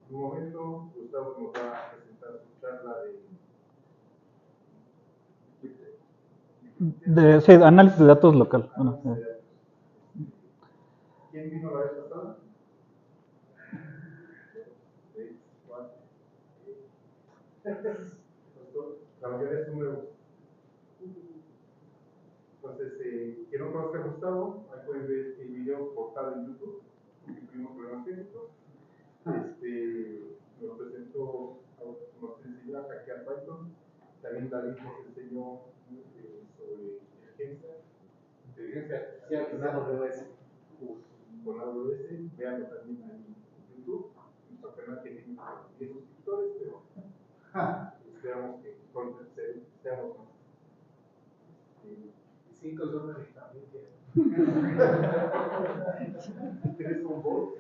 En un momento, Gustavo nos va a presentar su charla sí, análisis de datos local. Bueno, ¿Quién vino la vez pasada? La mayoría son nuevos. Entonces, quien no conozca a Gustavo, ahí pueden ver el video cortado en YouTube, porque tuvimos problemas técnicos. Nos presentó, nos enseñó a hackear Python. También David nos enseñó sobre inteligencia artificial con AWS. Con AWS, veanlo también en YouTube. Nuestro canal tiene 10 suscriptores, pero esperamos que pronto seamos más. 5 son también. ¿Tienes un bot?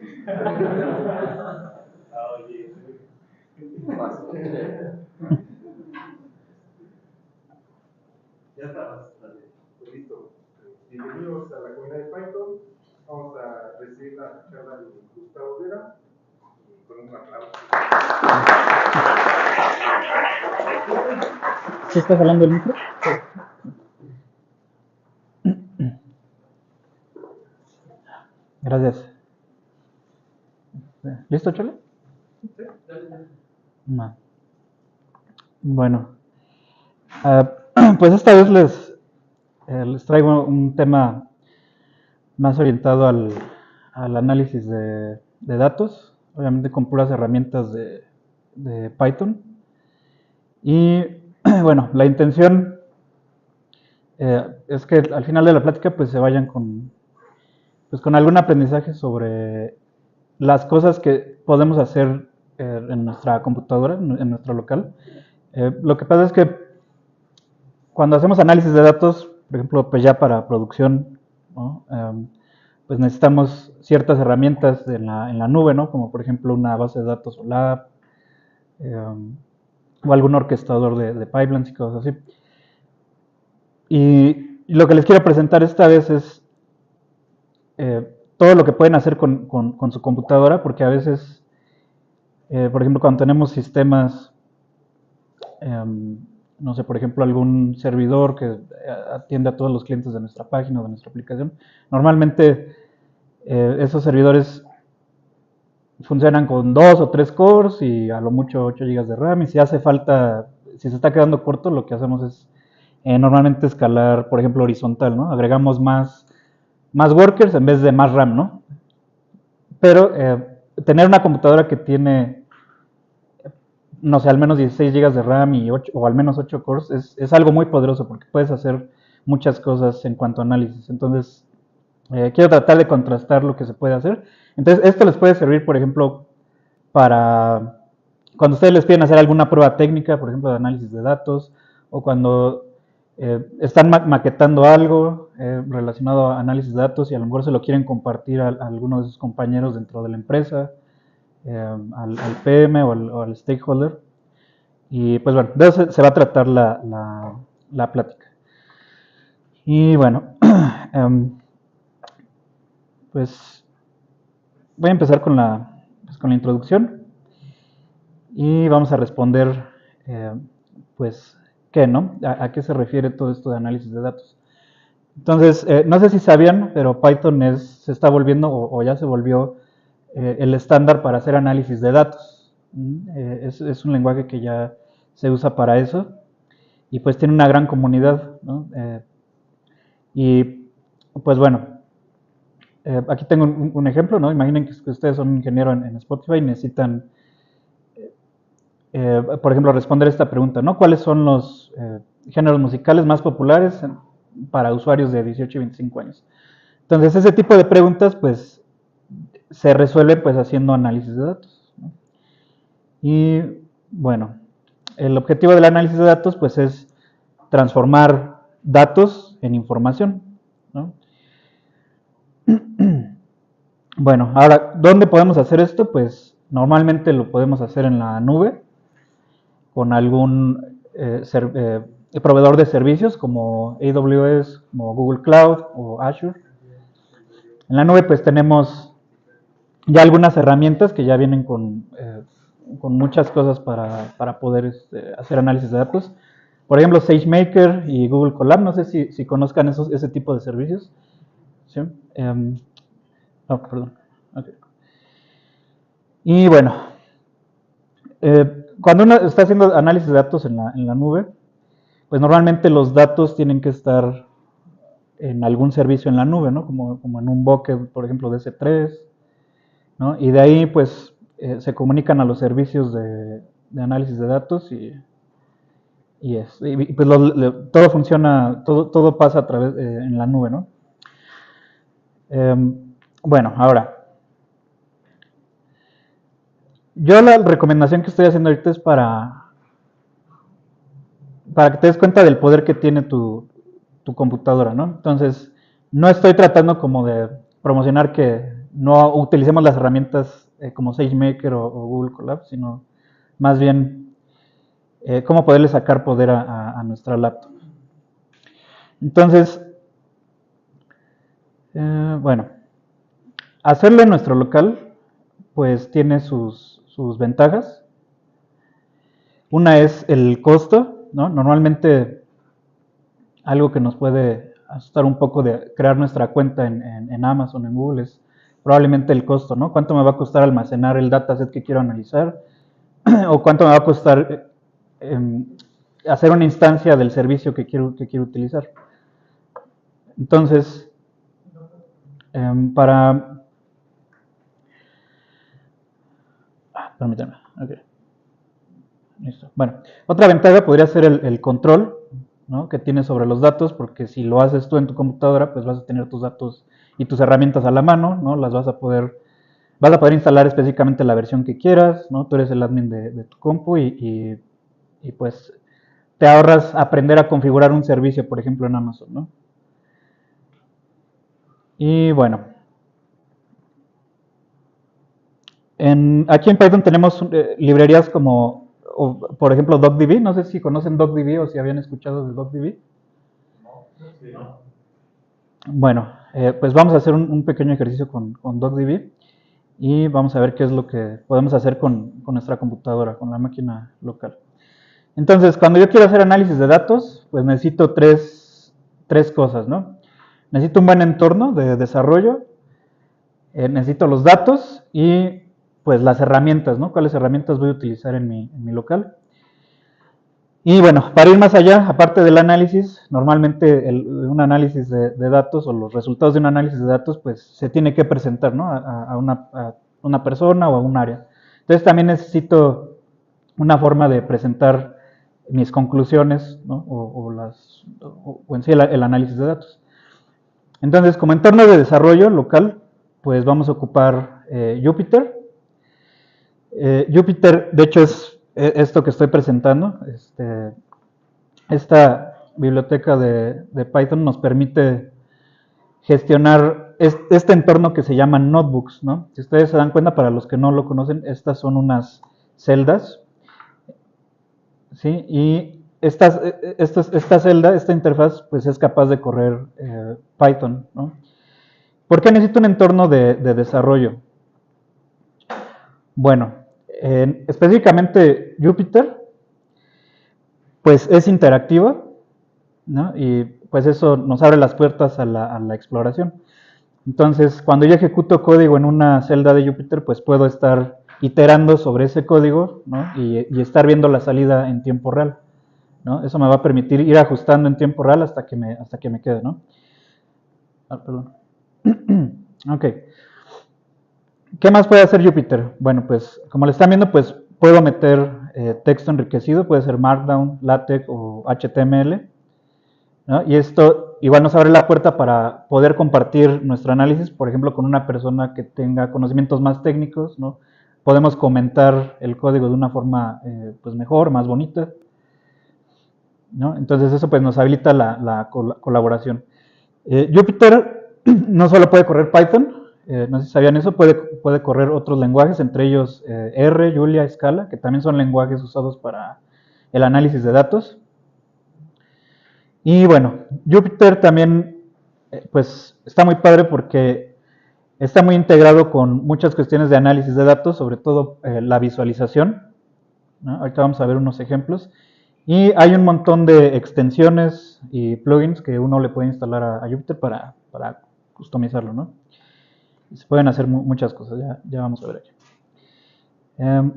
Oye, ya estabas. Listo. Bienvenidos a la comunidad de Python. Vamos a recibir la charla de Gustavo Vera con un aplauso. ¿Sí estás hablando del micro? Gracias. ¿Listo, Chole? Sí. No. Bueno, pues esta vez les traigo un tema más orientado al análisis de datos, obviamente con puras herramientas de Python. Y bueno, la intención es que al final de la plática pues se vayan con algún aprendizaje sobre las cosas que podemos hacer en nuestra computadora, en nuestro local. Lo que pasa es que cuando hacemos análisis de datos, por ejemplo, pues ya para producción, ¿no? Pues necesitamos ciertas herramientas en la nube, ¿no? Como por ejemplo una base de datos OLAP, o algún orquestador de pipelines y cosas así. Y lo que les quiero presentar esta vez es todo lo que pueden hacer con su computadora, porque a veces, por ejemplo, cuando tenemos sistemas, no sé, por ejemplo, algún servidor que atiende a todos los clientes de nuestra página o de nuestra aplicación, normalmente esos servidores funcionan con 2 o 3 cores y a lo mucho 8 GB de RAM, y si hace falta, si se está quedando corto, lo que hacemos es normalmente escalar, por ejemplo, horizontal, ¿no? Agregamos más workers en vez de más RAM, ¿no? Pero tener una computadora que tiene, no sé, al menos 16 GB de RAM y 8, o al menos 8 cores es algo muy poderoso porque puedes hacer muchas cosas en cuanto a análisis. Entonces, quiero tratar de contrastar lo que se puede hacer. Entonces, esto les puede servir, por ejemplo, para cuando ustedes les piden hacer alguna prueba técnica, por ejemplo, de análisis de datos, o cuando están maquetando algo relacionado a análisis de datos y a lo mejor se lo quieren compartir a alguno de sus compañeros dentro de la empresa, al PM o al stakeholder. Y pues bueno, de eso se va a tratar la plática. Y bueno, pues voy a empezar con la introducción y vamos a responder, pues, ¿qué, no? ¿A qué se refiere todo esto de análisis de datos? Entonces, no sé si sabían, pero Python se está volviendo, o ya se volvió, el estándar para hacer análisis de datos. Es un lenguaje que ya se usa para eso y pues tiene una gran comunidad, ¿no? Y pues bueno, aquí tengo un ejemplo, ¿no? Imaginen que ustedes son ingenieros en Spotify y necesitan, por ejemplo, responder esta pregunta, ¿no? ¿Cuáles son los géneros musicales más populares para usuarios de 18 y 25 años? Entonces, ese tipo de preguntas, pues, se resuelve pues haciendo análisis de datos, ¿no? Y bueno, el objetivo del análisis de datos pues es transformar datos en información, ¿no? Bueno, ahora, ¿dónde podemos hacer esto? Pues normalmente lo podemos hacer en la nube con algún proveedor de servicios como AWS, como Google Cloud o Azure. En la nube pues tenemos ya algunas herramientas que ya vienen con muchas cosas para poder hacer análisis de datos. Por ejemplo, SageMaker y Google Colab, no sé si conozcan ese tipo de servicios. ¿Sí? Perdón. Okay. Y bueno, cuando uno está haciendo análisis de datos en la nube, pues normalmente los datos tienen que estar en algún servicio en la nube, ¿no? Como en un bucket, por ejemplo, de S3, ¿no? Y de ahí, pues, se comunican a los servicios de análisis de datos y pues todo funciona, todo pasa a través en la nube, ¿no? Bueno, ahora, yo la recomendación que estoy haciendo ahorita es para que te des cuenta del poder que tiene tu computadora, ¿no? Entonces, no estoy tratando como de promocionar que no utilicemos las herramientas como SageMaker o Google Colab, sino más bien cómo poderle sacar poder a nuestra laptop. Entonces, bueno, hacerlo en nuestro local, pues tiene sus ventajas. Una es el costo, ¿no? Normalmente algo que nos puede asustar un poco de crear nuestra cuenta en Amazon, en Google, es probablemente el costo, ¿no? ¿Cuánto me va a costar almacenar el dataset que quiero analizar? ¿O cuánto me va a costar hacer una instancia del servicio que quiero utilizar? Entonces, permítanme, ok. Listo. Bueno, otra ventaja podría ser el control, ¿no? Que tienes sobre los datos, porque si lo haces tú en tu computadora, pues vas a tener tus datos y tus herramientas a la mano, ¿no? Vas a poder instalar específicamente la versión que quieras, ¿no? Tú eres el admin de tu compu y pues te ahorras aprender a configurar un servicio, por ejemplo, en Amazon, ¿no? Y bueno, aquí en Python tenemos librerías como, por ejemplo, DocDB. No sé si conocen DocDB o si habían escuchado de DocDB. No. Bueno, pues vamos a hacer un pequeño ejercicio con DocDB y vamos a ver qué es lo que podemos hacer con nuestra computadora, con la máquina local. Entonces, cuando yo quiero hacer análisis de datos, pues necesito tres cosas, ¿no? Necesito un buen entorno de desarrollo, necesito los datos y pues las herramientas, ¿no? ¿Cuáles herramientas voy a utilizar en mi local? Y bueno, para ir más allá, aparte del análisis, normalmente un análisis de datos o los resultados de un análisis de datos, pues se tiene que presentar, ¿no? A una persona o a un área. Entonces también necesito una forma de presentar mis conclusiones, ¿no? o en sí el análisis de datos. Entonces, como entorno de desarrollo local, pues vamos a ocupar Jupyter. Jupyter, de hecho, es esto que estoy presentando. Esta biblioteca de Python nos permite gestionar este entorno que se llama notebooks, ¿no? Si ustedes se dan cuenta, para los que no lo conocen, estas son unas celdas, ¿sí? Y esta celda, esta interfaz, pues es capaz de correr Python, ¿no? ¿Por qué necesito un entorno de desarrollo? Bueno, específicamente Jupyter, pues es interactiva, ¿no? Y pues eso nos abre las puertas a la exploración. Entonces, cuando yo ejecuto código en una celda de Jupyter, pues puedo estar iterando sobre ese código, ¿no? y estar viendo la salida en tiempo real, ¿no? Eso me va a permitir ir ajustando en tiempo real hasta que me quede, ¿no? Perdón. Ok. ¿Qué más puede hacer Jupyter? Bueno, pues como le están viendo, pues puedo meter texto enriquecido, puede ser Markdown, LaTeX o HTML, ¿no? Y esto igual nos abre la puerta para poder compartir nuestro análisis, por ejemplo, con una persona que tenga conocimientos más técnicos, ¿no? Podemos comentar el código de una forma pues mejor, más bonita, ¿no? Entonces eso pues nos habilita la colaboración. Jupyter no solo puede correr Python, no sé si sabían eso, puede correr otros lenguajes, entre ellos R, Julia, Scala, que también son lenguajes usados para el análisis de datos. Y bueno, Jupyter también pues está muy padre porque Está muy integrado con muchas cuestiones de análisis de datos, sobre todo la visualización, ¿no? Ahorita vamos a ver unos ejemplos. Y hay un montón de extensiones y plugins que uno le puede instalar a Jupyter para customizarlo, ¿no? Y se pueden hacer muchas cosas, ya vamos a ver aquí.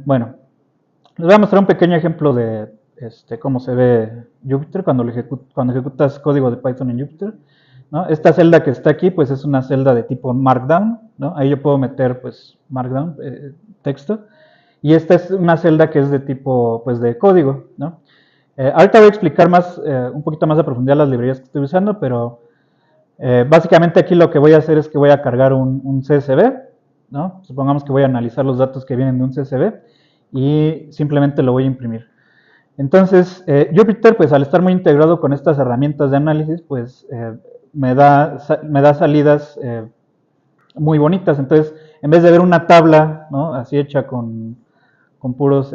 Bueno, les voy a mostrar un pequeño ejemplo de cómo se ve Jupyter cuando ejecutas código de Python en Jupyter, ¿no? Esta celda que está aquí, pues es una celda de tipo Markdown, ¿no? Ahí yo puedo meter, pues, Markdown, texto. Y esta es una celda que es de tipo, pues, de código, ¿no? Ahorita voy a explicar un poquito más a profundidad las librerías que estoy usando, pero básicamente aquí lo que voy a hacer es que voy a cargar un CSV, ¿no? Supongamos que voy a analizar los datos que vienen de un CSV y simplemente lo voy a imprimir. Entonces, Jupyter, pues al estar muy integrado con estas herramientas de análisis, pues me da salidas muy bonitas. Entonces, en vez de ver una tabla, ¿no? Así hecha con puros,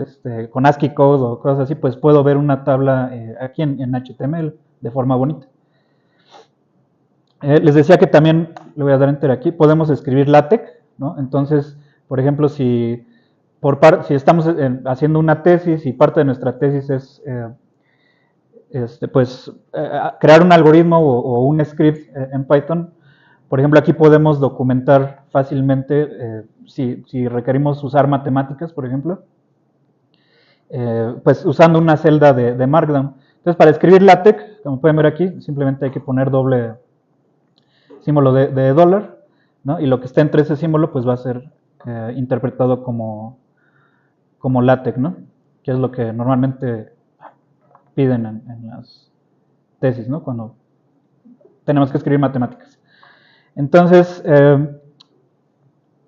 con ASCII code o cosas así, pues puedo ver una tabla aquí en HTML de forma bonita. Les decía que también, le voy a dar enter aquí, podemos escribir LaTeX, ¿no? Entonces, por ejemplo, si estamos haciendo una tesis y parte de nuestra tesis es crear un algoritmo o un script en Python, por ejemplo, aquí podemos documentar fácilmente si requerimos usar matemáticas, por ejemplo, pues usando una celda de Markdown. Entonces, para escribir LaTeX, como pueden ver aquí, simplemente hay que poner doble símbolo de dólar, ¿no? Y lo que está entre ese símbolo, pues va a ser interpretado como LaTeX, ¿no? Que es lo que normalmente piden en las tesis, ¿no? Cuando tenemos que escribir matemáticas. Entonces,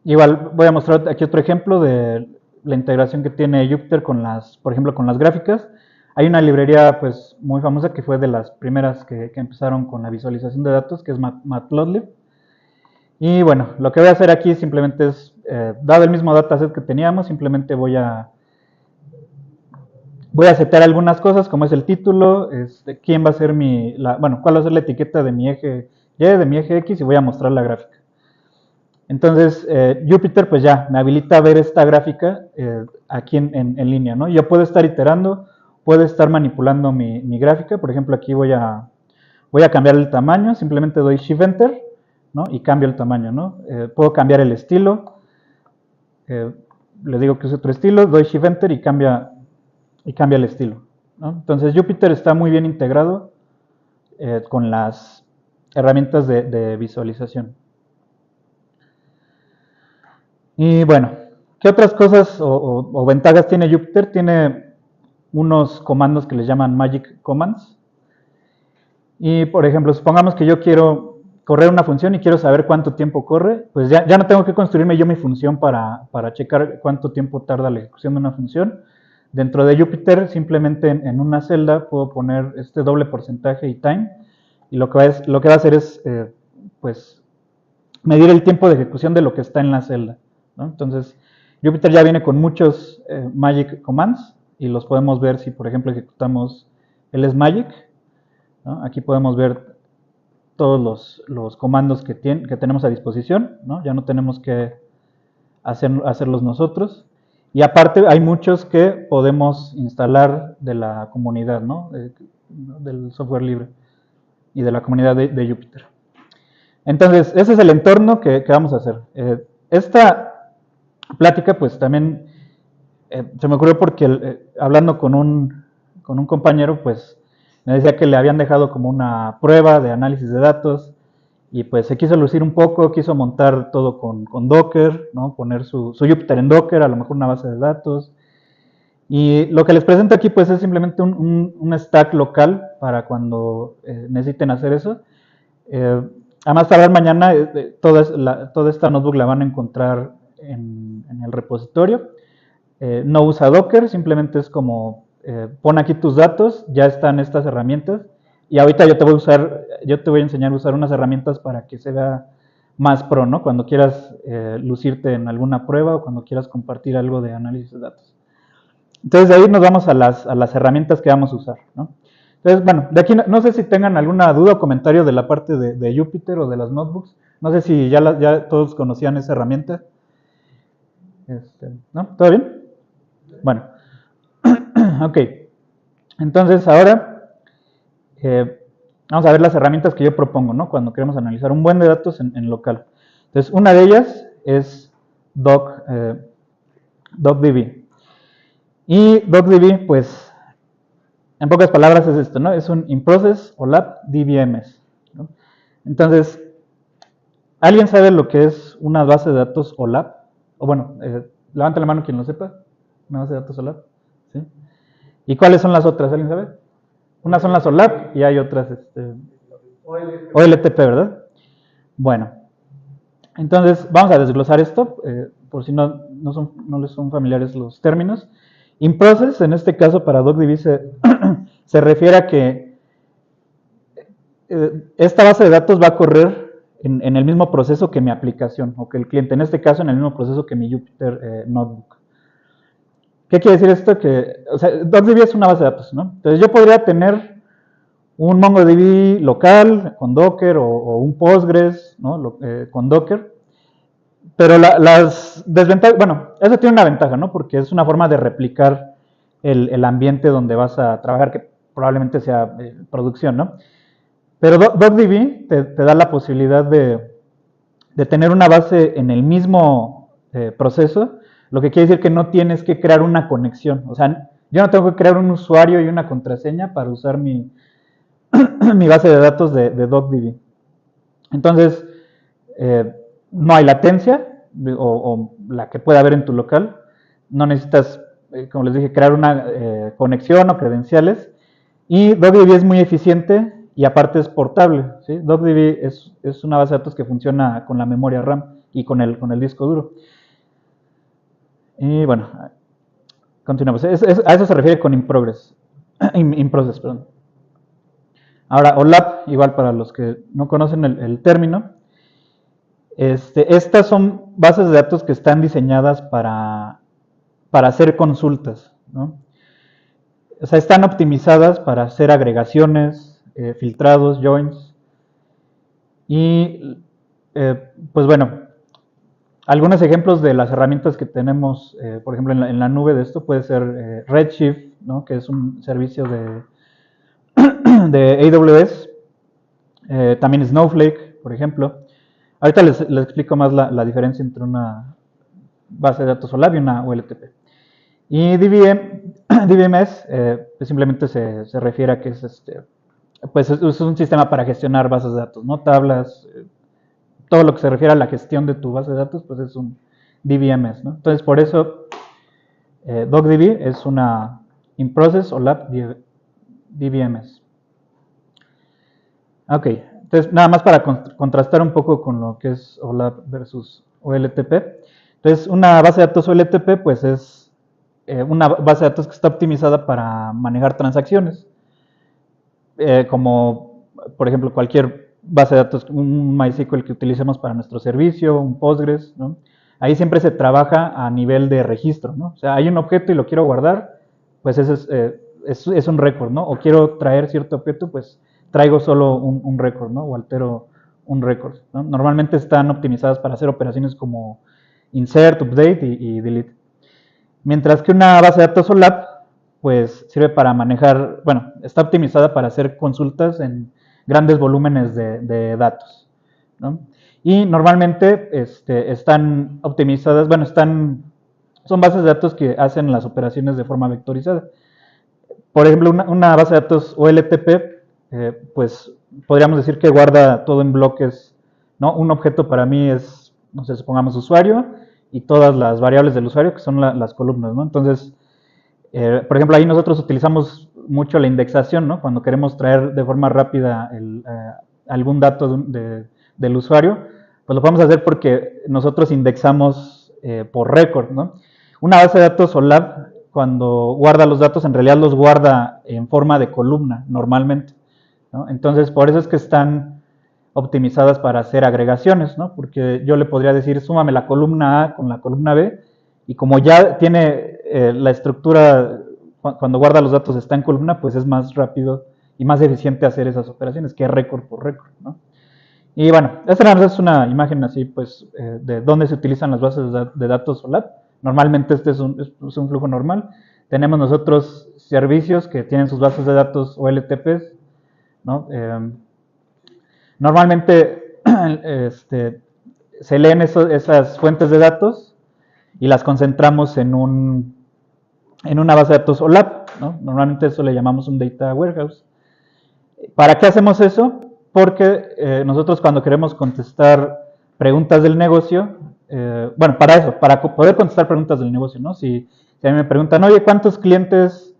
igual voy a mostrar aquí otro ejemplo de la integración que tiene Jupyter con por ejemplo, con las gráficas. Hay una librería, pues, muy famosa que fue de las primeras que empezaron con la visualización de datos, que es Matplotlib. Y bueno, lo que voy a hacer aquí simplemente es, dado el mismo dataset que teníamos, simplemente voy a setear algunas cosas, como es el título, quién va a ser cuál va a ser la etiqueta de mi eje Y, de mi eje X, y voy a mostrar la gráfica. Entonces, Jupyter pues ya me habilita a ver esta gráfica aquí en línea, ¿no? Yo puedo estar iterando, puedo estar manipulando mi gráfica. Por ejemplo, aquí voy a cambiar el tamaño, simplemente doy Shift Enter, ¿no? Y cambio el tamaño, ¿no? Puedo cambiar el estilo, le digo que es otro estilo, doy Shift Enter y cambia el estilo, ¿no? Entonces, Jupyter está muy bien integrado con las herramientas de visualización. Y bueno, ¿qué otras cosas o ventajas tiene Jupyter? Tiene unos comandos que les llaman Magic Commands. Y, por ejemplo, supongamos que yo quiero correr una función y quiero saber cuánto tiempo corre, pues ya no tengo que construirme yo mi función para checar cuánto tiempo tarda la ejecución de una función. Dentro de Jupyter, simplemente en una celda puedo poner este doble porcentaje y time, y lo que va a hacer es, pues, medir el tiempo de ejecución de lo que está en la celda, ¿no? Entonces, Jupyter ya viene con muchos Magic Commands, y los podemos ver si, por ejemplo, ejecutamos LSMagic, ¿no? Aquí podemos ver todos los comandos que tenemos a disposición, ¿no? Ya no tenemos que hacerlos nosotros. Y aparte hay muchos que podemos instalar de la comunidad, ¿no? Del software libre y de la comunidad de Jupyter. Entonces, ese es el entorno que vamos a hacer. Esta plática, pues también se me ocurrió porque hablando con un compañero, pues me decía que le habían dejado como una prueba de análisis de datos, y pues se quiso lucir un poco, quiso montar todo con Docker, ¿no? Poner su Jupyter en Docker, a lo mejor una base de datos. Y lo que les presento aquí pues es simplemente un stack local para cuando necesiten hacer eso. A más tardar mañana, toda esta notebook la van a encontrar en el repositorio. No usa Docker, simplemente es como pon aquí tus datos, ya están estas herramientas. Y ahorita yo te voy a enseñar a usar unas herramientas para que se vea más pro, ¿no? Cuando quieras lucirte en alguna prueba o cuando quieras compartir algo de análisis de datos. Entonces, de ahí nos vamos a las herramientas que vamos a usar, ¿no? Entonces, bueno, de aquí no sé si tengan alguna duda o comentario de la parte de Jupyter o de las notebooks. No sé si ya todos conocían esa herramienta. ¿No? ¿Todo bien? Bueno. Ok. Entonces, ahora vamos a ver las herramientas que yo propongo, ¿no? Cuando queremos analizar un buen de datos en local. Entonces, una de ellas es DocDB. Y DocDB, pues, en pocas palabras es esto, ¿no? Es un in-process OLAP DBMS, ¿no? Entonces, ¿alguien sabe lo que es una base de datos OLAP? O bueno, levante la mano quien lo sepa. Una base de datos OLAP, ¿sí? ¿Y cuáles son las otras? ¿Alguien sabe? Unas son las OLAP y hay otras OLTP, ¿verdad? Bueno, entonces vamos a desglosar esto, por si no les son familiares los términos. In-process, en este caso para DocDB, se refiere a que esta base de datos va a correr en el mismo proceso que mi aplicación, o que el cliente, en este caso en el mismo proceso que mi Jupyter Notebook. ¿Qué quiere decir esto? Que, o sea, DocDB es una base de datos, ¿no? Entonces yo podría tener un MongoDB local con Docker o un Postgres, ¿no? Con Docker. Pero las desventajas, bueno, eso tiene una ventaja, ¿no? Porque es una forma de replicar el ambiente donde vas a trabajar, que probablemente sea producción, ¿no? Pero DocDB te da la posibilidad de tener una base en el mismo proceso, lo que quiere decir que no tienes que crear una conexión. O sea, yo no tengo que crear un usuario y una contraseña para usar mi base de datos de DocDB. Entonces, no hay latencia, o la que pueda haber en tu local. No necesitas, como les dije, crear una conexión o credenciales. Y DocDB es muy eficiente y aparte es portable, ¿sí? DocDB es una base de datos que funciona con la memoria RAM y con el disco duro. Y bueno, continuamos. A eso se refiere con in-process, perdón. Ahora, OLAP, igual para los que no conocen el término, estas son bases de datos que están diseñadas para hacer consultas, ¿no? O sea, están optimizadas para hacer agregaciones, filtrados, joins. Y, pues bueno, algunos ejemplos de las herramientas que tenemos, por ejemplo, en la nube de esto puede ser Redshift, ¿no? Que es un servicio de AWS. También Snowflake, por ejemplo. Ahorita les explico más la diferencia entre una base de datos OLAP y una OLTP. Y DBMS pues simplemente se refiere a que pues es un sistema para gestionar bases de datos, ¿no? Tablas, todo lo que se refiere a la gestión de tu base de datos, pues es un DBMS, ¿no? Entonces, por eso DocDB es una in-process OLAP DBMS. Ok, entonces nada más para contrastar un poco con lo que es OLAP versus OLTP. Entonces, una base de datos OLTP, pues es una base de datos que está optimizada para manejar transacciones, como por ejemplo cualquier base de datos, un MySQL que utilicemos para nuestro servicio, un Postgres, ¿no? Ahí siempre se trabaja a nivel de registro, ¿no? O sea, hay un objeto y lo quiero guardar, pues ese es un récord, ¿no? O quiero traer cierto objeto, pues traigo solo un récord, ¿no? O altero un récord, ¿no? Normalmente están optimizadas para hacer operaciones como insert, update y delete. Mientras que una base de datos OLAP, pues sirve para manejar, bueno, está optimizada para hacer consultas en grandes volúmenes de datos, ¿no? Y normalmente están optimizadas, bueno, son bases de datos que hacen las operaciones de forma vectorizada. Por ejemplo, una base de datos OLTP, pues podríamos decir que guarda todo en bloques, ¿no? Un objeto para mí es, no sé, supongamos usuario, y todas las variables del usuario, que son las columnas, ¿no? Entonces, por ejemplo, ahí nosotros utilizamos mucho la indexación, ¿no? Cuando queremos traer de forma rápida algún dato del usuario, pues lo podemos hacer porque nosotros indexamos por récord, ¿no? Una base de datos OLAP, cuando guarda los datos, en realidad los guarda en forma de columna, normalmente, ¿no? Entonces, por eso es que están optimizadas para hacer agregaciones, ¿no? Porque yo le podría decir, súmame la columna A con la columna B, y como ya tiene la estructura, cuando guarda los datos está en columna, pues es más rápido y más eficiente hacer esas operaciones que récord por récord, ¿no? Y bueno, esta nada más es una imagen así, pues, de dónde se utilizan las bases de datos OLAP. Normalmente este es un flujo normal. Tenemos nosotros servicios que tienen sus bases de datos OLTPs, ¿no? Normalmente se leen esas fuentes de datos y las concentramos en una base de datos OLAP, ¿no? Normalmente eso le llamamos un data warehouse. ¿Para qué hacemos eso? Porque nosotros cuando queremos contestar preguntas del negocio, bueno, para eso, para poder contestar preguntas del negocio, ¿no? Si a mí me preguntan, oye, ¿cuántos clientes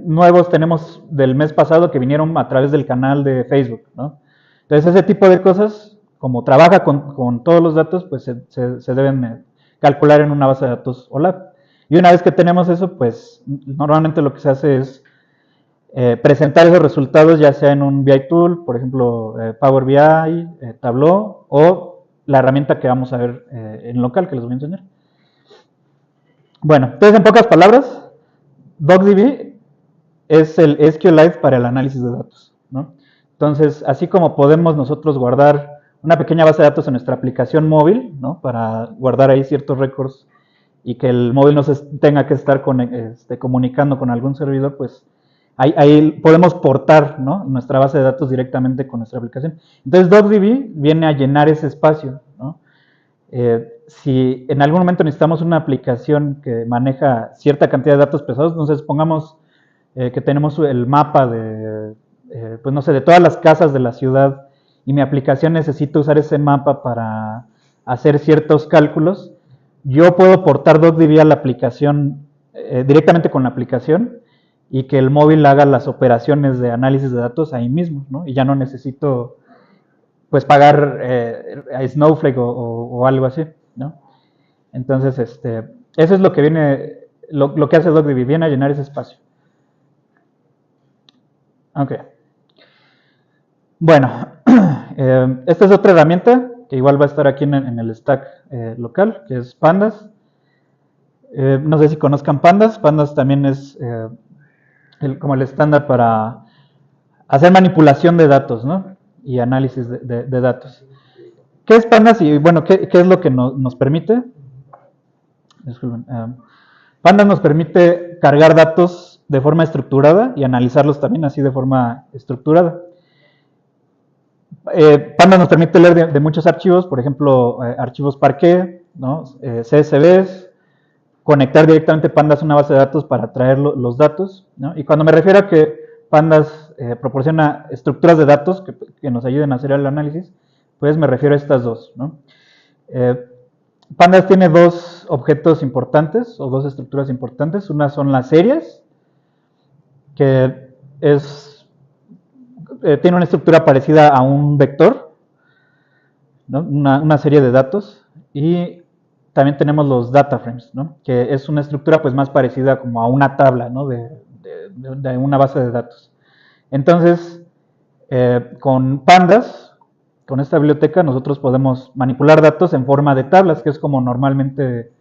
nuevos tenemos del mes pasado que vinieron a través del canal de Facebook, ¿no? Entonces, ese tipo de cosas, como trabaja con todos los datos, pues se deben calcular en una base de datos OLAP. Y una vez que tenemos eso, pues normalmente lo que se hace es presentar esos resultados ya sea en un BI tool, por ejemplo, Power BI, Tableau, o la herramienta que vamos a ver en local, que les voy a enseñar. Bueno, entonces en pocas palabras, DocDB es el SQLite para el análisis de datos, ¿no? Entonces, así como podemos nosotros guardar una pequeña base de datos en nuestra aplicación móvil, ¿no? Para guardar ahí ciertos récords y que el móvil no se tenga que estar comunicando con algún servidor, pues ahí podemos portar, ¿no? Nuestra base de datos directamente con nuestra aplicación. Entonces, DocDB viene a llenar ese espacio, ¿no? Si en algún momento necesitamos una aplicación que maneja cierta cantidad de datos pesados, entonces pongamos que tenemos el mapa de, pues no sé, de todas las casas de la ciudad y mi aplicación necesita usar ese mapa para hacer ciertos cálculos, yo puedo portar DocDB a la aplicación, directamente con la aplicación, y que el móvil haga las operaciones de análisis de datos ahí mismo, ¿no? Y ya no necesito, pues, pagar a Snowflake o algo así, ¿no? Entonces, eso es lo que viene, lo que hace DocDB, viene a llenar ese espacio. Ok. Bueno, esta es otra herramienta que igual va a estar aquí en el stack local, que es Pandas. No sé si conozcan Pandas. Pandas también es como el estándar para hacer manipulación de datos, ¿no? Y análisis de datos. ¿Qué es Pandas? Y bueno, ¿qué es lo que nos permite? Disculpen. Pandas nos permite cargar datos de forma estructurada y analizarlos también así de forma estructurada. Pandas nos permite leer de muchos archivos, por ejemplo, archivos Parquet, ¿no? CSVs, conectar directamente Pandas a una base de datos para traer los datos, ¿no? Y cuando me refiero a que Pandas proporciona estructuras de datos que nos ayuden a hacer el análisis, pues me refiero a estas dos, ¿no? Pandas tiene dos objetos importantes o dos estructuras importantes. Una son las series, que tiene una estructura parecida a un vector, ¿no? Una serie de datos. Y también tenemos los data frames, ¿no? Que es una estructura pues más parecida como a una tabla, ¿no? de una base de datos. Entonces, con Pandas, con esta biblioteca, nosotros podemos manipular datos en forma de tablas, que es como normalmente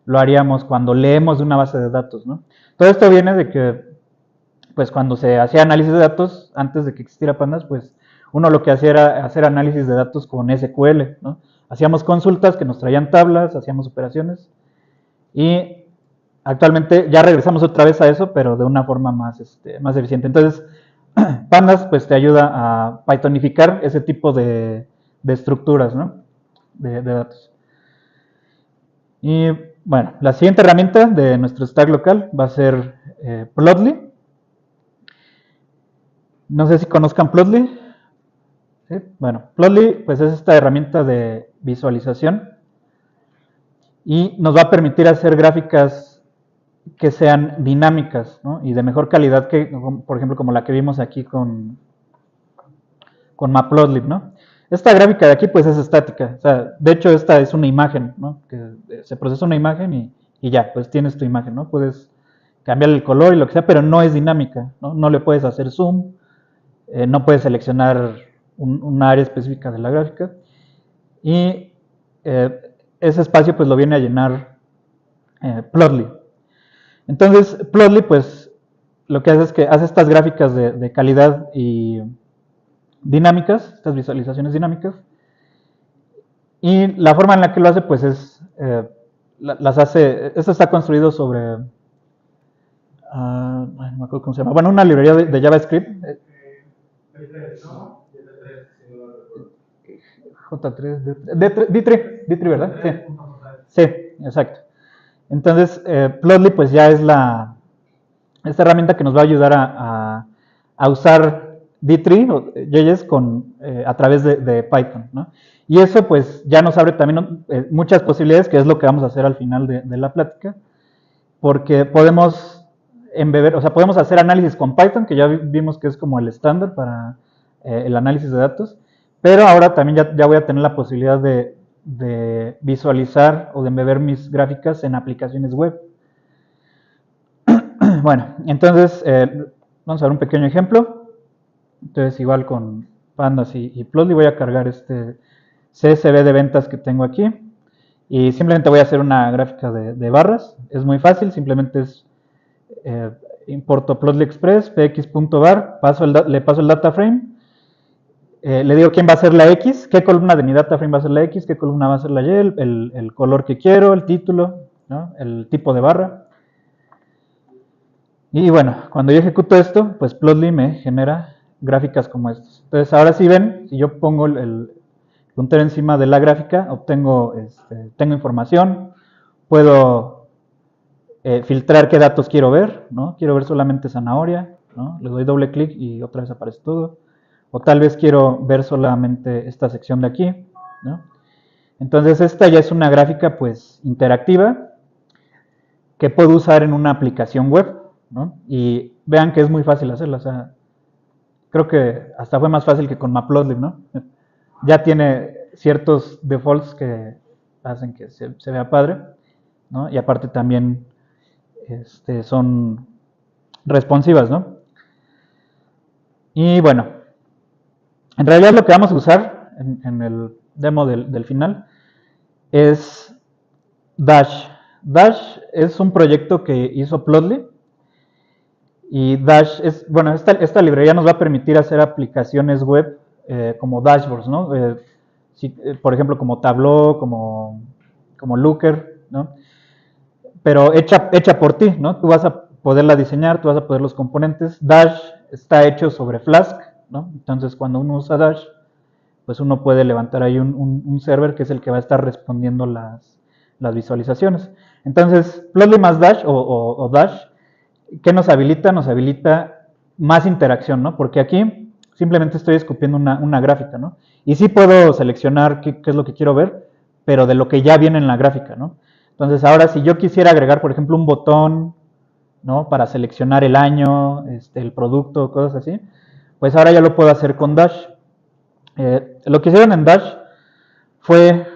lo haríamos cuando leemos de una base de datos, ¿no? Todo esto viene de que, pues cuando se hacía análisis de datos, antes de que existiera Pandas, pues uno lo que hacía era hacer análisis de datos con SQL, ¿no? Hacíamos consultas que nos traían tablas, hacíamos operaciones, y actualmente ya regresamos otra vez a eso, pero de una forma más eficiente. Entonces, Pandas pues te ayuda a pythonificar ese tipo de estructuras, ¿no? de datos. Y bueno, la siguiente herramienta de nuestro stack local va a ser Plotly. No sé si conozcan Plotly. ¿Sí? Bueno, Plotly pues es esta herramienta de visualización y nos va a permitir hacer gráficas que sean dinámicas, ¿no? Y de mejor calidad que, por ejemplo, como la que vimos aquí con Matplotlib, ¿no? Esta gráfica de aquí pues es estática, o sea, de hecho esta es una imagen, ¿no? Que se procesa una imagen y ya, pues tienes tu imagen, ¿no? Puedes cambiar el color y lo que sea, pero no es dinámica, ¿no? No le puedes hacer zoom, no puedes seleccionar una área específica de la gráfica y ese espacio pues lo viene a llenar Plotly. Entonces, Plotly, pues, lo que hace es que hace estas gráficas de calidad y dinámicas, estas visualizaciones dinámicas. Y la forma en la que lo hace, pues es, las hace, esto está construido sobre, no me acuerdo cómo se llama, bueno, una librería de JavaScript. J3, D3, ¿verdad? Sí, exacto. Entonces, Plotly pues ya es esta herramienta que nos va a ayudar a usar D3 o JS a través de Python, ¿no? Y eso pues ya nos abre también muchas posibilidades, que es lo que vamos a hacer al final de la plática, porque podemos embeber, o sea, podemos hacer análisis con Python, que ya vimos que es como el estándar para el análisis de datos, pero ahora también ya voy a tener la posibilidad de visualizar o de embeber mis gráficas en aplicaciones web. Bueno, entonces vamos a ver un pequeño ejemplo. Entonces igual con Pandas y Plotly voy a cargar este CSV de ventas que tengo aquí y simplemente voy a hacer una gráfica de barras. Es muy fácil, simplemente es importo Plotly Express, px.bar, le paso el data frame, le digo quién va a ser la X, qué columna de mi data frame va a ser la X, qué columna va a ser la Y, el color que quiero, el título, ¿no? El tipo de barra. Y bueno, cuando yo ejecuto esto, pues Plotly me genera gráficas como estas. Entonces ahora sí ven, si yo pongo el puntero encima de la gráfica, tengo información, puedo filtrar qué datos quiero ver, ¿no? Quiero ver solamente zanahoria, ¿no? Le doy doble clic y otra vez aparece todo. O tal vez quiero ver solamente esta sección de aquí, ¿no? Entonces esta ya es una gráfica pues interactiva que puedo usar en una aplicación web, ¿no? Y vean que es muy fácil hacerla, o sea, creo que hasta fue más fácil que con Matplotlib, ¿no? Ya tiene ciertos defaults que hacen que se vea padre, ¿no? Y aparte también son responsivas, ¿no? Y bueno, en realidad lo que vamos a usar en el demo del final es Dash. Dash es un proyecto que hizo Plotly y Dash es, bueno, esta librería nos va a permitir hacer aplicaciones web como dashboards, ¿no? Por ejemplo, como Tableau, como Looker, ¿no? Pero hecha por ti, ¿no? Tú vas a poderla diseñar, tú vas a poder los componentes. Dash está hecho sobre Flask, ¿no? Entonces, cuando uno usa Dash, pues uno puede levantar ahí un server que es el que va a estar respondiendo las visualizaciones. Entonces, Plotly más Dash o Dash, ¿qué nos habilita? Nos habilita más interacción, ¿no? Porque aquí simplemente estoy escupiendo una gráfica, ¿no? Y sí puedo seleccionar qué es lo que quiero ver, pero de lo que ya viene en la gráfica, ¿no? Entonces, ahora si yo quisiera agregar, por ejemplo, un botón, ¿no? Para seleccionar el año, el producto, cosas así, pues ahora ya lo puedo hacer con Dash. Lo que hicieron en Dash fue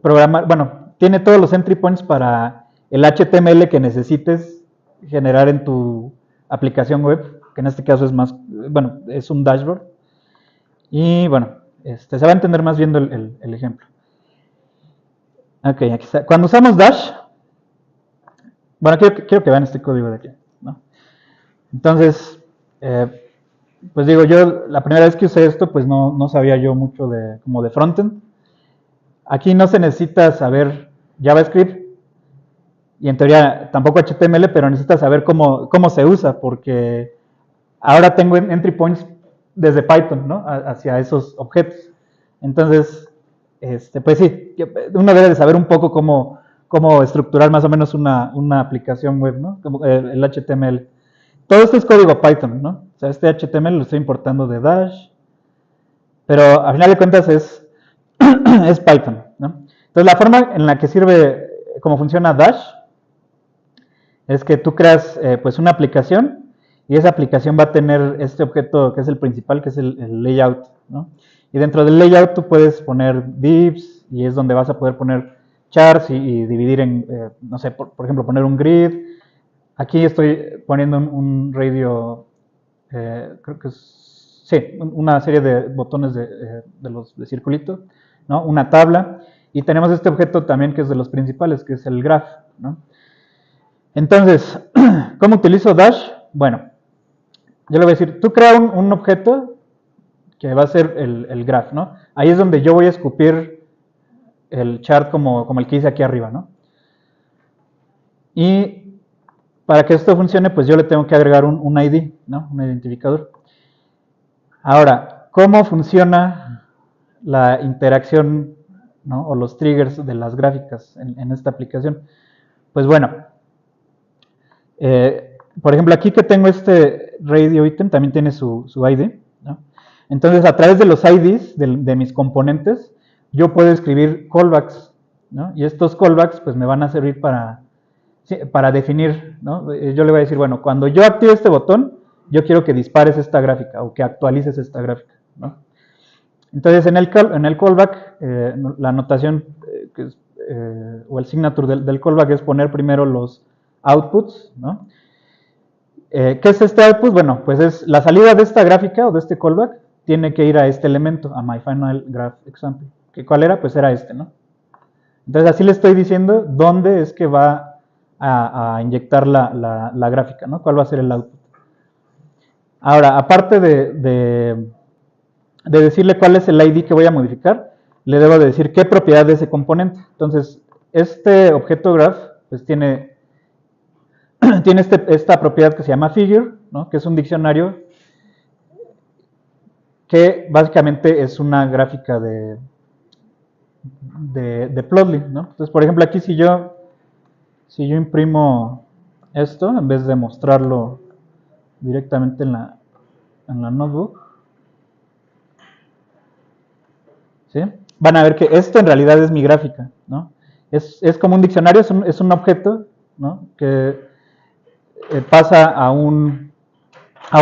programar, bueno, tiene todos los entry points para el HTML que necesites generar en tu aplicación web, que en este caso es más, bueno, es un dashboard. Y bueno, se va a entender más viendo el ejemplo. Ok, aquí está. Cuando usamos Dash, bueno, quiero que vean este código de aquí, ¿no? Entonces, pues digo, yo la primera vez que usé esto, pues no sabía yo mucho como de frontend. Aquí no se necesita saber JavaScript y en teoría tampoco HTML, pero necesitas saber cómo se usa, porque ahora tengo entry points desde Python, ¿no? Hacia esos objetos. Entonces, pues sí, uno debe de saber un poco cómo estructurar más o menos una aplicación web, ¿no? Como el HTML. Todo esto es código Python, ¿no? O sea, este HTML lo estoy importando de Dash, pero al final de cuentas es Python, ¿no? Entonces, la forma en la que sirve, cómo funciona Dash, es que tú creas pues una aplicación y esa aplicación va a tener este objeto que es el principal, que es el layout, ¿no? Y dentro del layout tú puedes poner divs y es donde vas a poder poner charts y dividir en, no sé, por ejemplo, poner un grid. Aquí estoy poniendo un radio, creo que es, sí, una serie de botones de los de circulito, ¿no? Una tabla. Y tenemos este objeto también que es de los principales, que es el graph, ¿no? Entonces, ¿cómo utilizo Dash? Bueno, yo le voy a decir, tú crea un objeto que va a ser el graph, ¿no? Ahí es donde yo voy a escupir el chart como el que hice aquí arriba, ¿no? Y para que esto funcione, pues yo le tengo que agregar un ID, ¿no? Un identificador. Ahora, ¿cómo funciona la interacción, ¿no? O los triggers de las gráficas en esta aplicación? Pues bueno, por ejemplo, aquí que tengo este radio item, también tiene su ID, ¿no? Entonces, a través de los IDs de mis componentes, yo puedo escribir callbacks, ¿no? Y estos callbacks, pues, me van a servir para definir, ¿no? Yo le voy a decir, bueno, cuando yo active este botón, yo quiero que dispares esta gráfica o que actualices esta gráfica, ¿no? Entonces, en el callback, la anotación o el signature del callback es poner primero los outputs, ¿no? ¿Qué es este output? Bueno, pues es la salida de esta gráfica o de este callback tiene que ir a este elemento, a my final graph example. ¿Cuál era? Pues era este, ¿no? Entonces así le estoy diciendo dónde es que va a inyectar la gráfica, ¿no? ¿Cuál va a ser el output? Ahora, aparte de decirle cuál es el ID que voy a modificar, le debo de decir qué propiedad de ese componente. Entonces, este objeto graph, pues tiene esta propiedad que se llama figure, ¿no? Que es un diccionario que básicamente es una gráfica de Plotly, ¿no? Entonces, por ejemplo, aquí si yo imprimo esto, en vez de mostrarlo directamente en la notebook, ¿sí? Van a ver que esto en realidad es mi gráfica, ¿no? Es como un diccionario, es un objeto, ¿no? Que pasa a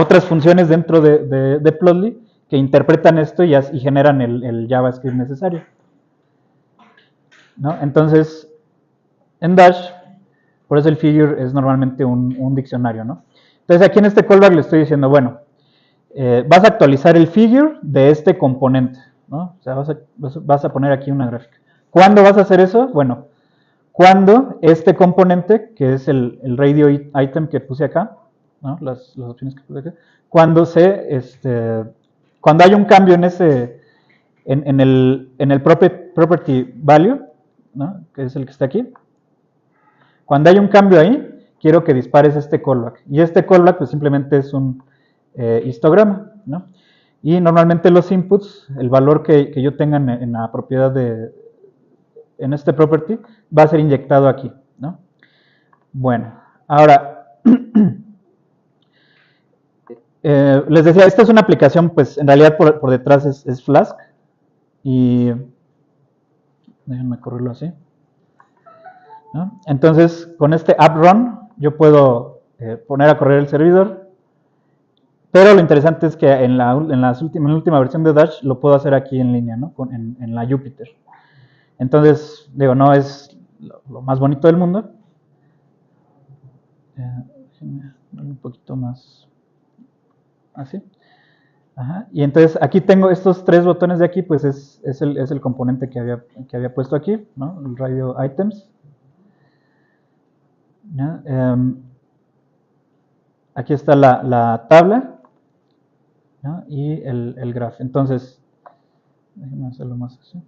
otras funciones dentro de Plotly que interpretan esto y generan el JavaScript necesario, ¿no? Entonces, en Dash, por eso el figure es normalmente un diccionario, ¿no? Entonces aquí en este callback le estoy diciendo, bueno, vas a actualizar el figure de este componente, ¿no? O sea, vas a poner aquí una gráfica. ¿Cuándo vas a hacer eso? Bueno, cuando este componente, que es el radio item que puse acá, ¿no? Las opciones que puse acá, cuando hay un cambio en el property value, ¿no? Que es el que está aquí. Cuando hay un cambio ahí, quiero que dispares este callback. Y este callback pues simplemente es un histograma, ¿no? Y normalmente los inputs, el valor que yo tenga en la propiedad en este property, va a ser inyectado aquí, ¿no? Bueno, ahora, les decía, esta es una aplicación, pues en realidad por detrás es Flask. Y déjenme correrlo así, ¿no? Entonces, con este app run, yo puedo poner a correr el servidor. Pero lo interesante es que en la última versión de Dash lo puedo hacer aquí en línea, ¿no? En la Jupyter. Entonces, digo, no es lo más bonito del mundo. Déjenme darle un poquito más así. Ajá. Y entonces aquí tengo estos tres botones de aquí, pues es el componente que había puesto aquí, ¿no? El radio items. Aquí está la tabla, ¿no? Y el graph. Entonces, déjenme hacerlo más así.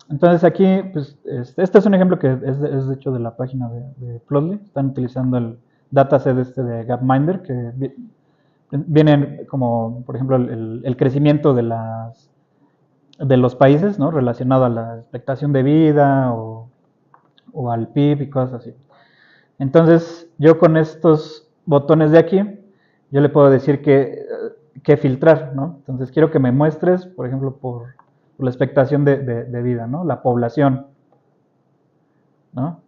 Entonces aquí, pues, este es un ejemplo que es de hecho de la página de Plotly. Están utilizando el dataset de Gapminder, que vienen como, por ejemplo, el crecimiento de los países, ¿no? Relacionado a la expectación de vida o al PIB y cosas así. Entonces, yo con estos botones de aquí, yo le puedo decir que filtrar, ¿no? Entonces, quiero que me muestres, por ejemplo, por la expectación de vida, ¿no? La población, ¿no?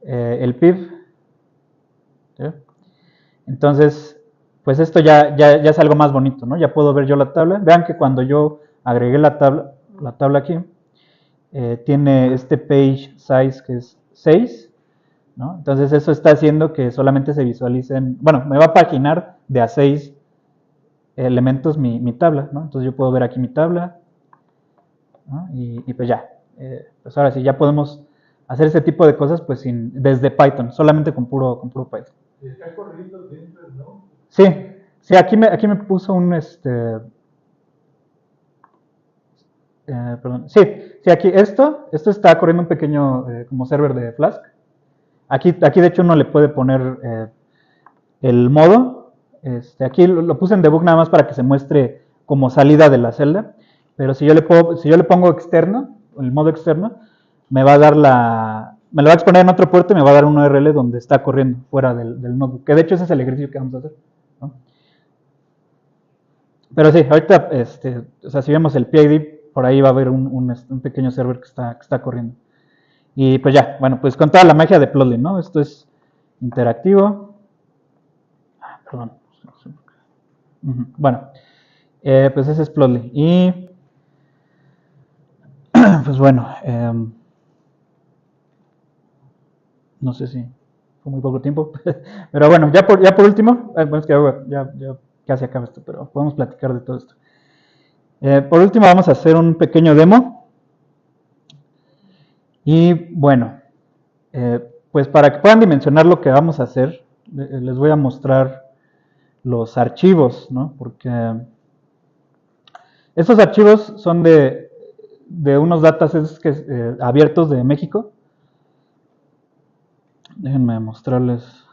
El PIB. ¿Sí? Entonces, pues esto ya es algo más bonito, ¿no? Ya puedo ver yo la tabla. Vean que cuando yo agregué la tabla aquí, tiene este page size que es 6, ¿no? Entonces eso está haciendo que solamente se visualicen, bueno, me va a paginar de a 6 elementos mi tabla, ¿no? Entonces yo puedo ver aquí mi tabla, ¿no? Y pues ya, pues ahora sí, ya podemos hacer este tipo de cosas pues desde Python, solamente con puro Python. ¿Está corriendo dentro, no? Sí, aquí me puso Perdón. Sí, aquí esto está corriendo un pequeño como server de Flask. Aquí de hecho uno le puede poner el modo. Aquí lo puse en debug nada más para que se muestre como salida de la celda. Pero si yo le pongo externo, el modo externo, me lo va a exponer en otro puerto y me va a dar un URL donde está corriendo fuera del notebook. Que de hecho ese es el ejercicio que vamos a hacer, ¿no? Pero sí, ahorita, o sea, si vemos el PID, por ahí va a haber un pequeño server que está corriendo. Y pues ya, bueno, pues con toda la magia de Plotly, ¿no? Esto es interactivo. Perdón. Bueno, pues ese es Plotly. Y pues bueno, no sé si fue muy poco tiempo, pero bueno, ya por último, bueno, es que ya casi acaba esto, pero podemos platicar de todo esto. Por último vamos a hacer un pequeño demo. Y bueno, pues para que puedan dimensionar lo que vamos a hacer, les voy a mostrar los archivos, ¿no? Porque estos archivos son de unos datasets abiertos de México. Déjenme mostrarles.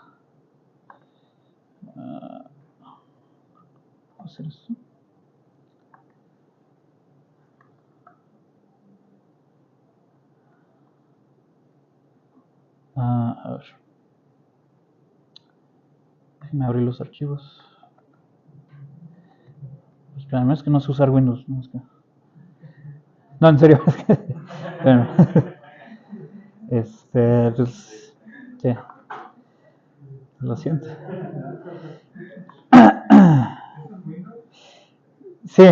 Hacer esto. A ver. Déjenme abrir los archivos. Espérame, es que no sé usar Windows. No, en serio. Bueno. Pues, sí. Lo siento. Sí.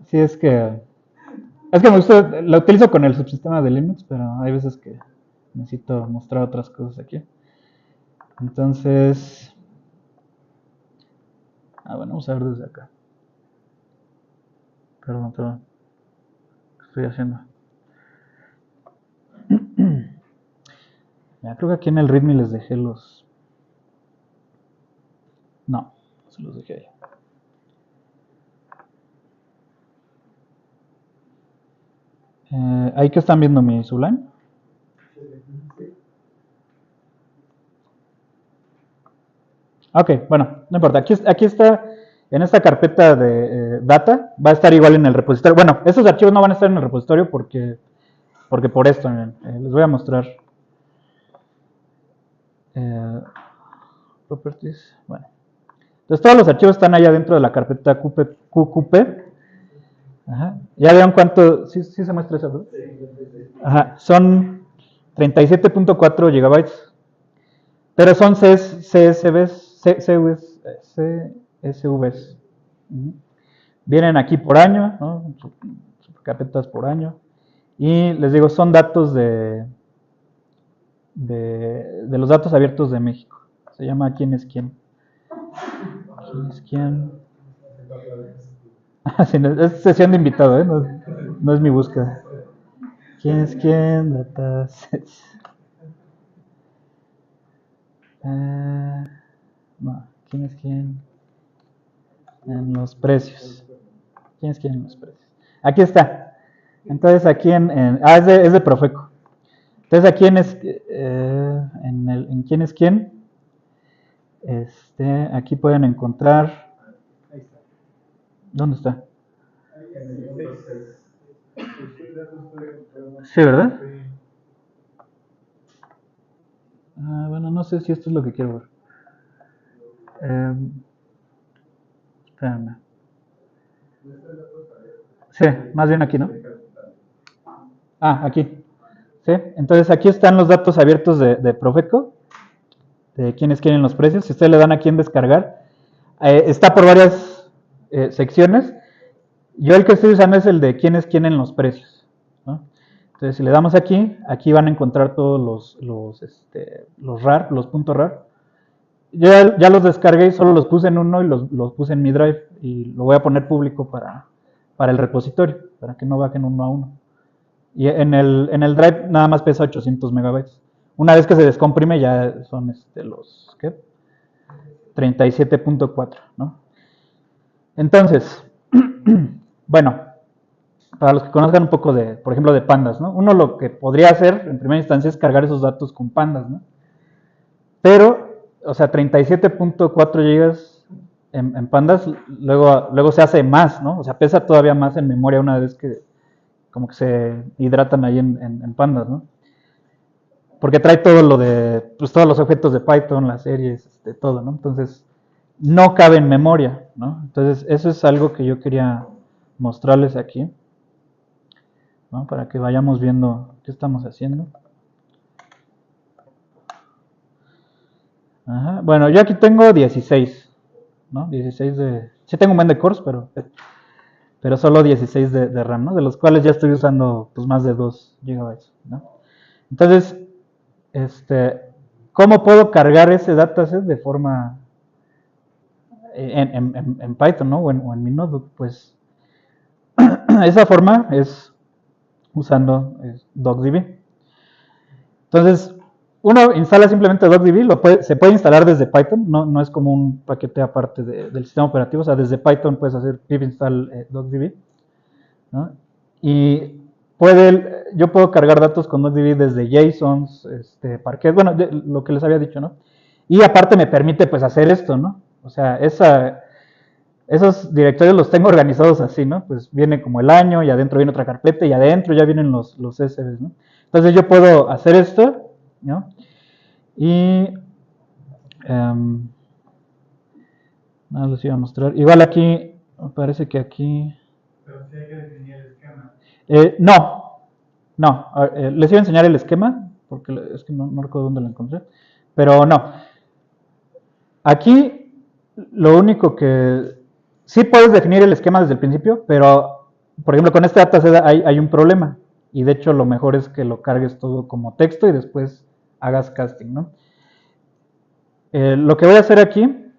Sí, es que me gusta, la utilizo con el subsistema de Linux, pero hay veces que necesito mostrar otras cosas aquí. Entonces, bueno, vamos a ver desde acá. Perdón. ¿Qué estoy haciendo? Ya, creo que aquí en el README les dejé los... No, se los dejé ahí. ¿Ahí que están viendo mi Sublime? Ok, bueno, no importa. Aquí está, en esta carpeta de data, va a estar igual en el repositorio. Bueno, estos archivos no van a estar en el repositorio porque por esto, les voy a mostrar. Properties, bueno. Entonces todos los archivos están allá dentro de la carpeta QQP. Ajá. ¿Ya vieron cuánto? ¿Sí se muestra eso, ¿verdad? Ajá, son 37.4 gigabytes. Pero son CSVs. Vienen aquí por año, ¿no? Carpetas por año. Y les digo, son datos de los datos abiertos de México. Se llama ¿Quién es quién? ¿Quién es quién? Sí, es sesión de invitado, ¿eh? No es mi búsqueda. ¿Quién es quién? Datasets. No, ¿quién es quién? En los precios. ¿Quién es quién en los precios? Aquí está. Entonces aquí es de Profeco. Entonces aquí en quién es quién, aquí pueden encontrar. ¿Dónde está? Sí, ¿verdad? Bueno, no sé si esto es lo que quiero ver. Espérame. Sí, más bien aquí, ¿no? Aquí. Sí, entonces aquí están los datos abiertos de Profeco, de quienes quieren los precios. Si ustedes le dan aquí en descargar, está por varias secciones. Yo el que estoy usando es el de quienes quieren los precios, ¿no? Entonces si le damos aquí van a encontrar todos los RAR, los puntos RAR. Yo ya los descargué y solo los puse en uno y los puse en mi drive y lo voy a poner público para el repositorio, para que no bajen uno a uno. Y en el drive nada más pesa 800 megabytes. Una vez que se descomprime ya son los, ¿qué? 37.4, ¿no? Entonces, Bueno, para los que conozcan un poco de, por ejemplo, de pandas, ¿no? Uno lo que podría hacer en primera instancia es cargar esos datos con pandas, ¿no? Pero, o sea, 37.4 gigas en pandas, luego se hace más, ¿no? O sea, pesa todavía más en memoria una vez que como que se hidratan ahí en pandas, ¿no? Porque trae todo lo de, pues todos los objetos de Python, las series, todo, ¿no? Entonces, no cabe en memoria, ¿no? Entonces, eso es algo que yo quería mostrarles aquí, ¿no? Para que vayamos viendo qué estamos haciendo. Ajá. Bueno, yo aquí tengo 16, ¿no? 16 de... Sí tengo un buen de cores, pero solo 16 de RAM, ¿no? De los cuales ya estoy usando pues más de 2 GB, ¿no? Entonces, ¿cómo puedo cargar ese dataset de forma en Python, ¿no? O en mi notebook? Pues esa forma es usando DocDB. Entonces, uno instala simplemente DocDB, se puede instalar desde Python, no es como un paquete aparte del sistema operativo, o sea, desde Python puedes hacer pip install DocDB, ¿no? Y yo puedo cargar datos con DocDB desde JSONs, Parquet, bueno, lo que les había dicho, ¿no? Y aparte me permite pues hacer esto, ¿no? O sea, esos directorios los tengo organizados así, ¿no? Pues viene como el año y adentro viene otra carpeta y adentro ya vienen los SVs, ¿no? Entonces yo puedo hacer esto, ¿no? Y nada, les iba a mostrar. Igual aquí, me parece que aquí... Pero sí hay que definir el esquema. No, les iba a enseñar el esquema, porque es que no recuerdo dónde lo encontré, pero no. Aquí lo único que... Sí puedes definir el esquema desde el principio, pero, por ejemplo, con este dataset hay un problema, y de hecho lo mejor es que lo cargues todo como texto y después hagas casting, ¿no? Lo que voy a hacer aquí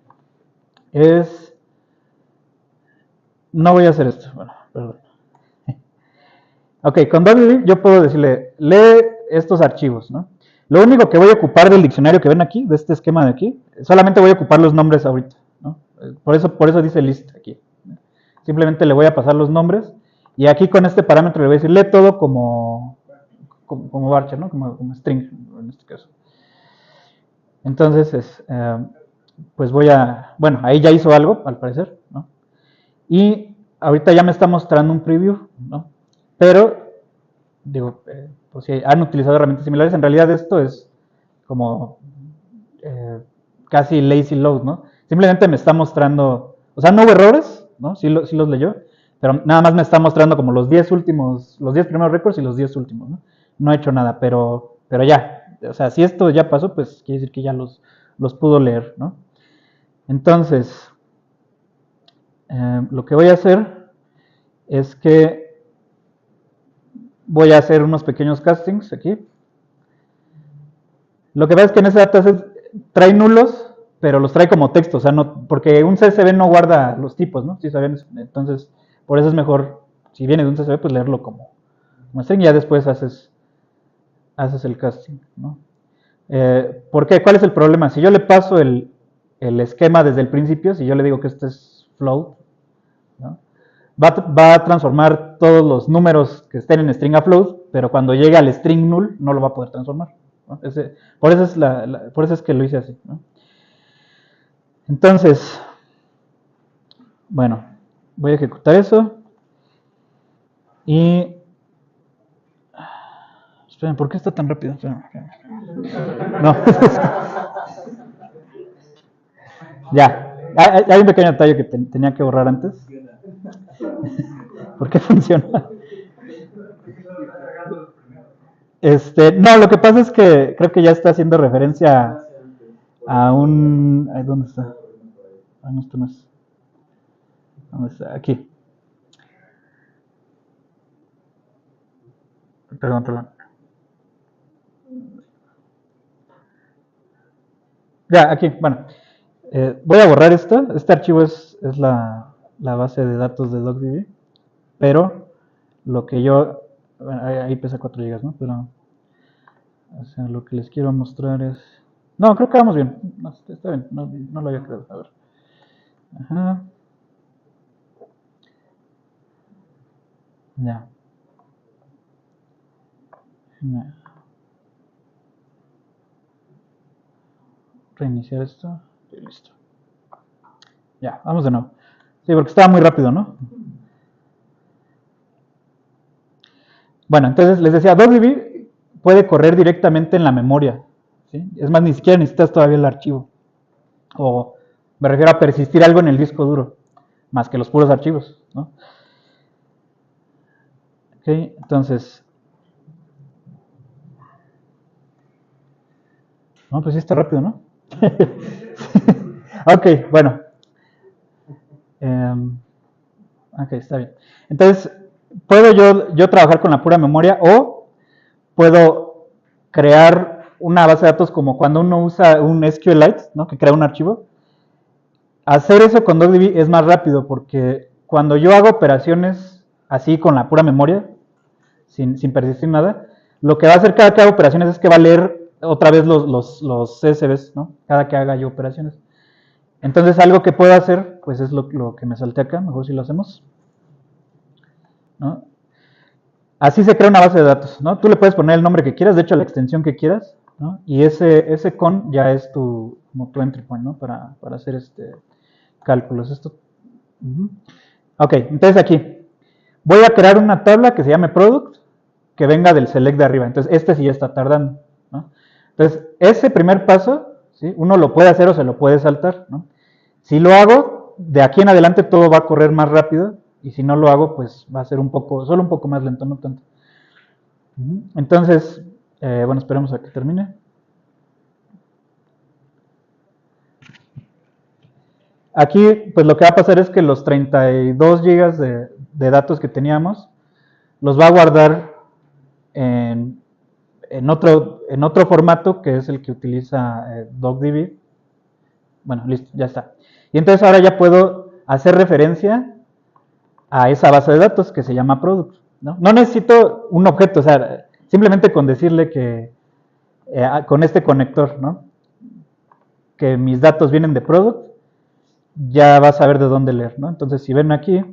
es... No voy a hacer esto, bueno, perdón. Ok, con DocDB yo puedo decirle, lee estos archivos, ¿no? Lo único que voy a ocupar del diccionario que ven aquí, de este esquema de aquí, solamente voy a ocupar los nombres ahorita, ¿no? Por eso dice list aquí. Simplemente le voy a pasar los nombres y aquí con este parámetro le voy a decir, lee todo como varchar, ¿no? Como string, en este caso. Entonces, pues bueno, ahí ya hizo algo, al parecer, ¿no? Y ahorita ya me está mostrando un preview, ¿no? Pero, digo, pues si han utilizado herramientas similares, en realidad esto es como casi lazy load, ¿no? Simplemente me está mostrando, o sea, no hubo errores, ¿no? Sí los leyó, pero nada más me está mostrando como los 10 primeros récords y los 10 últimos, ¿no? No he hecho nada, pero ya, o sea, si esto ya pasó, pues quiere decir que ya los pudo leer, ¿no? Entonces, lo que voy a hacer es que voy a hacer unos pequeños castings aquí. Lo que pasa es que en ese dataset trae nulos, pero los trae como texto, o sea, no, porque un CSV no guarda los tipos, ¿no? ¿Sí saben? Entonces, por eso es mejor, si viene de un CSV, pues leerlo como string y ya después haces el casting, ¿no? ¿Por qué? ¿Cuál es el problema? Si yo le paso el esquema desde el principio, si yo le digo que este es float, ¿no? Va a transformar todos los números que estén en string a float, pero cuando llegue al string null no lo va a poder transformar, ¿no? Por eso es que lo hice así, ¿no? Entonces, bueno, voy a ejecutar eso y... Esperen, ¿por qué está tan rápido? Esperen. No. Ya, hay un pequeño detalle que tenía que borrar antes. ¿Por qué funciona? No, lo que pasa es que creo que ya está haciendo referencia a un... ¿Dónde está? No, esto no es. ¿Dónde está? Aquí. Perdón. Ya, aquí, bueno. Voy a borrar esto. Este archivo es la base de datos de DocDB. Pero lo que yo... Bueno, ahí pesa 4 GB, ¿no? Pero... O sea, lo que les quiero mostrar es... No, creo que vamos bien. No, está bien, no lo había creado. A ver. Ajá. Ya. Reiniciar esto y listo. Ya, vamos de nuevo. Sí, porque estaba muy rápido, ¿no? Bueno, entonces les decía, DocDB puede correr directamente en la memoria, ¿sí? Es más, ni siquiera necesitas todavía el archivo. O me refiero a persistir algo en el disco duro, más que los puros archivos, ¿no? Ok, entonces... No, pues sí está rápido, ¿no? Ok, bueno. Ok, está bien. Entonces, puedo yo trabajar con la pura memoria o puedo crear una base de datos como cuando uno usa un SQLite, ¿no? Que crea un archivo. Hacer eso con DocDB es más rápido porque cuando yo hago operaciones así con la pura memoria, sin persistir nada, lo que va a hacer cada que haga operaciones es que va a leer otra vez los CSVs, ¿no? Cada que haga yo operaciones. Entonces, algo que puedo hacer, pues es lo que me salté acá, mejor si lo hacemos, ¿no? Así se crea una base de datos, ¿no? Tú le puedes poner el nombre que quieras, de hecho la extensión que quieras, ¿no? Y ese con ya es como tu entry point, ¿no? Para hacer cálculos. Esto. Ok, entonces aquí voy a crear una tabla que se llame product, que venga del select de arriba. Entonces sí ya está tardando, ¿no? Entonces ese primer paso, ¿sí? Uno lo puede hacer o se lo puede saltar, ¿no? Si lo hago, de aquí en adelante todo va a correr más rápido. Y si no lo hago, pues va a ser solo un poco más lento, no tanto. Entonces, bueno, esperemos a que termine. Aquí, pues lo que va a pasar es que los 32 GB de datos que teníamos, los va a guardar en otro formato, que es el que utiliza DocDB. Bueno, listo, ya está. Y entonces ahora ya puedo hacer referencia a esa base de datos que se llama product, ¿no? No necesito un objeto, o sea, simplemente con decirle que con este conector, ¿no? Que mis datos vienen de product, ya va a saber de dónde leer, ¿no? Entonces, si ven aquí,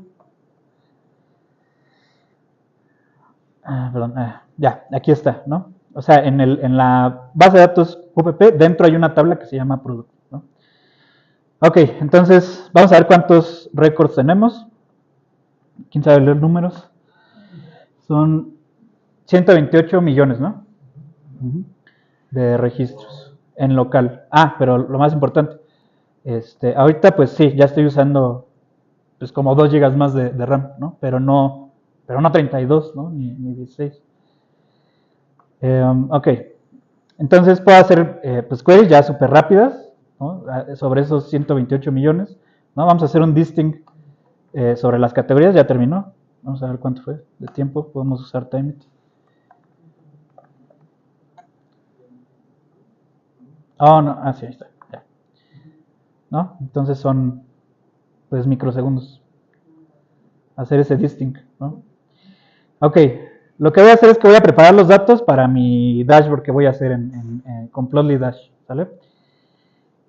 ya, aquí está, ¿no? O sea, en la base de datos UPP, dentro hay una tabla que se llama product, ¿no? Ok, entonces, vamos a ver cuántos récords tenemos. ¿Quién sabe leer números? Son 128 millones, ¿no? De registros en local. Pero lo más importante, ahorita pues sí, ya estoy usando pues como 2 GB más de RAM, ¿no? Pero no 32, ¿no? Ni 16. Ok, entonces puedo hacer pues queries ya súper rápidas, ¿no? Sobre esos 128 millones, ¿no? Vamos a hacer un distinct sobre las categorías, ya terminó. Vamos a ver cuánto fue de tiempo, podemos usar timeit. Oh, no, sí, ahí está, ya. ¿No? Entonces son pues microsegundos hacer ese distinct, ¿no? Ok, lo que voy a hacer es que voy a preparar los datos para mi dashboard que voy a hacer con Plotly Dash, ¿sale?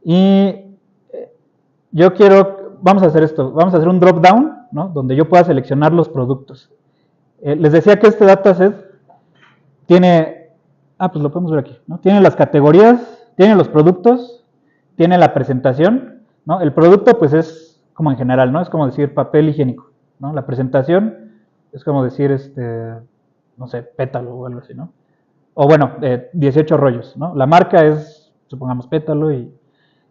Y vamos a hacer esto, vamos a hacer un drop down, ¿no? Donde yo pueda seleccionar los productos. Les decía que este dataset tiene, pues lo podemos ver aquí, ¿no? Tiene las categorías, tiene los productos, tiene la presentación, ¿no? El producto pues es como en general, ¿no? Es como decir papel higiénico, ¿no? La presentación es como decir, no sé, pétalo o algo así, ¿no? O bueno, 18 rollos, ¿no? La marca es, supongamos, pétalo, y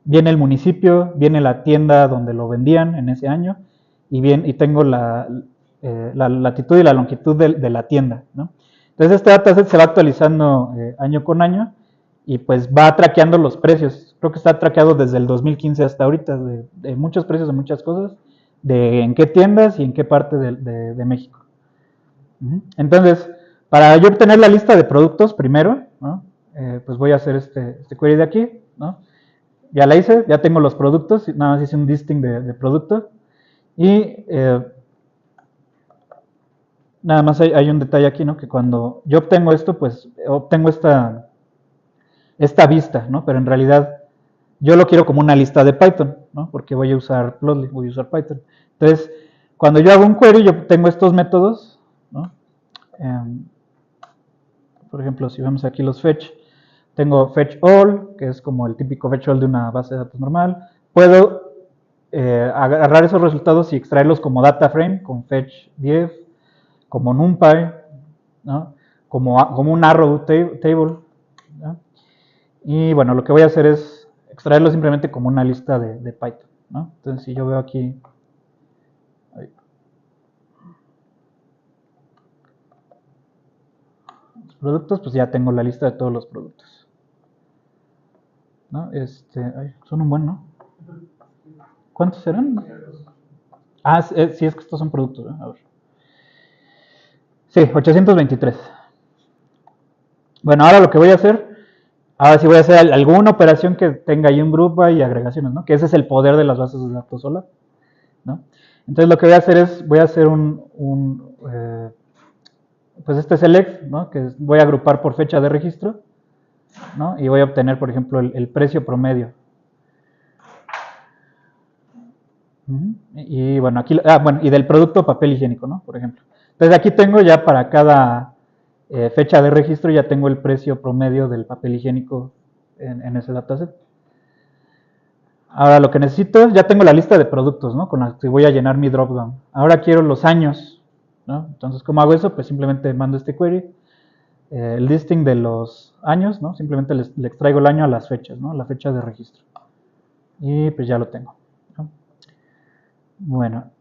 viene el municipio, viene la tienda donde lo vendían en ese año, y tengo la latitud y la longitud de la tienda, ¿no? Entonces este dataset se va actualizando año con año y pues va traqueando los precios. Creo que está traqueado desde el 2015 hasta ahorita, de muchos precios de muchas cosas, de en qué tiendas y en qué parte de México. Entonces, para yo obtener la lista de productos primero, ¿no? Pues voy a hacer este query de aquí, ¿no? Ya la hice, ya tengo los productos, nada más hice un distinct de producto. Y nada más hay un detalle aquí, ¿no? Que cuando yo obtengo esto, pues obtengo esta vista, ¿no? Pero en realidad yo lo quiero como una lista de Python, ¿no? Porque voy a usar Plotly, voy a usar Python. Entonces, cuando yo hago un query, yo tengo estos métodos, ¿no? Por ejemplo, si vemos aquí los fetch, tengo fetch all, que es como el típico fetch all de una base de datos normal. Puedo agarrar esos resultados y extraerlos como data frame con fetch div, como numpy, ¿no? como un arrow table, ¿no? Y bueno, lo que voy a hacer es extraerlo simplemente como una lista de Python, ¿no? Entonces, si yo veo aquí los productos, pues ya tengo la lista de todos los productos, ¿no? Son un buen, ¿no? ¿Cuántos eran? Ah, sí, es que estos son productos, ¿eh? A ver. Sí, 823. Bueno, ahora lo que voy a hacer, ahora sí voy a hacer alguna operación que tenga ahí un grupo y agregaciones, ¿no? Que ese es el poder de las bases de datos sola, ¿no? Entonces lo que voy a hacer es, voy a hacer pues este select, ¿no? Que voy a agrupar por fecha de registro, ¿no? Y voy a obtener, por ejemplo, el precio promedio. Y bueno, aquí, bueno, y del producto papel higiénico, ¿no? Por ejemplo. Entonces aquí tengo ya para cada fecha de registro, ya tengo el precio promedio del papel higiénico en ese dataset. Ahora lo que necesito, ya tengo la lista de productos, ¿no? Con la que voy a llenar mi dropdown. Ahora quiero los años, ¿no? Entonces, ¿cómo hago eso? Pues simplemente mando este query, el listing de los años, ¿no? Simplemente le extraigo el año a las fechas, ¿no? La fecha de registro. Y pues ya lo tengo, ¿no? Bueno,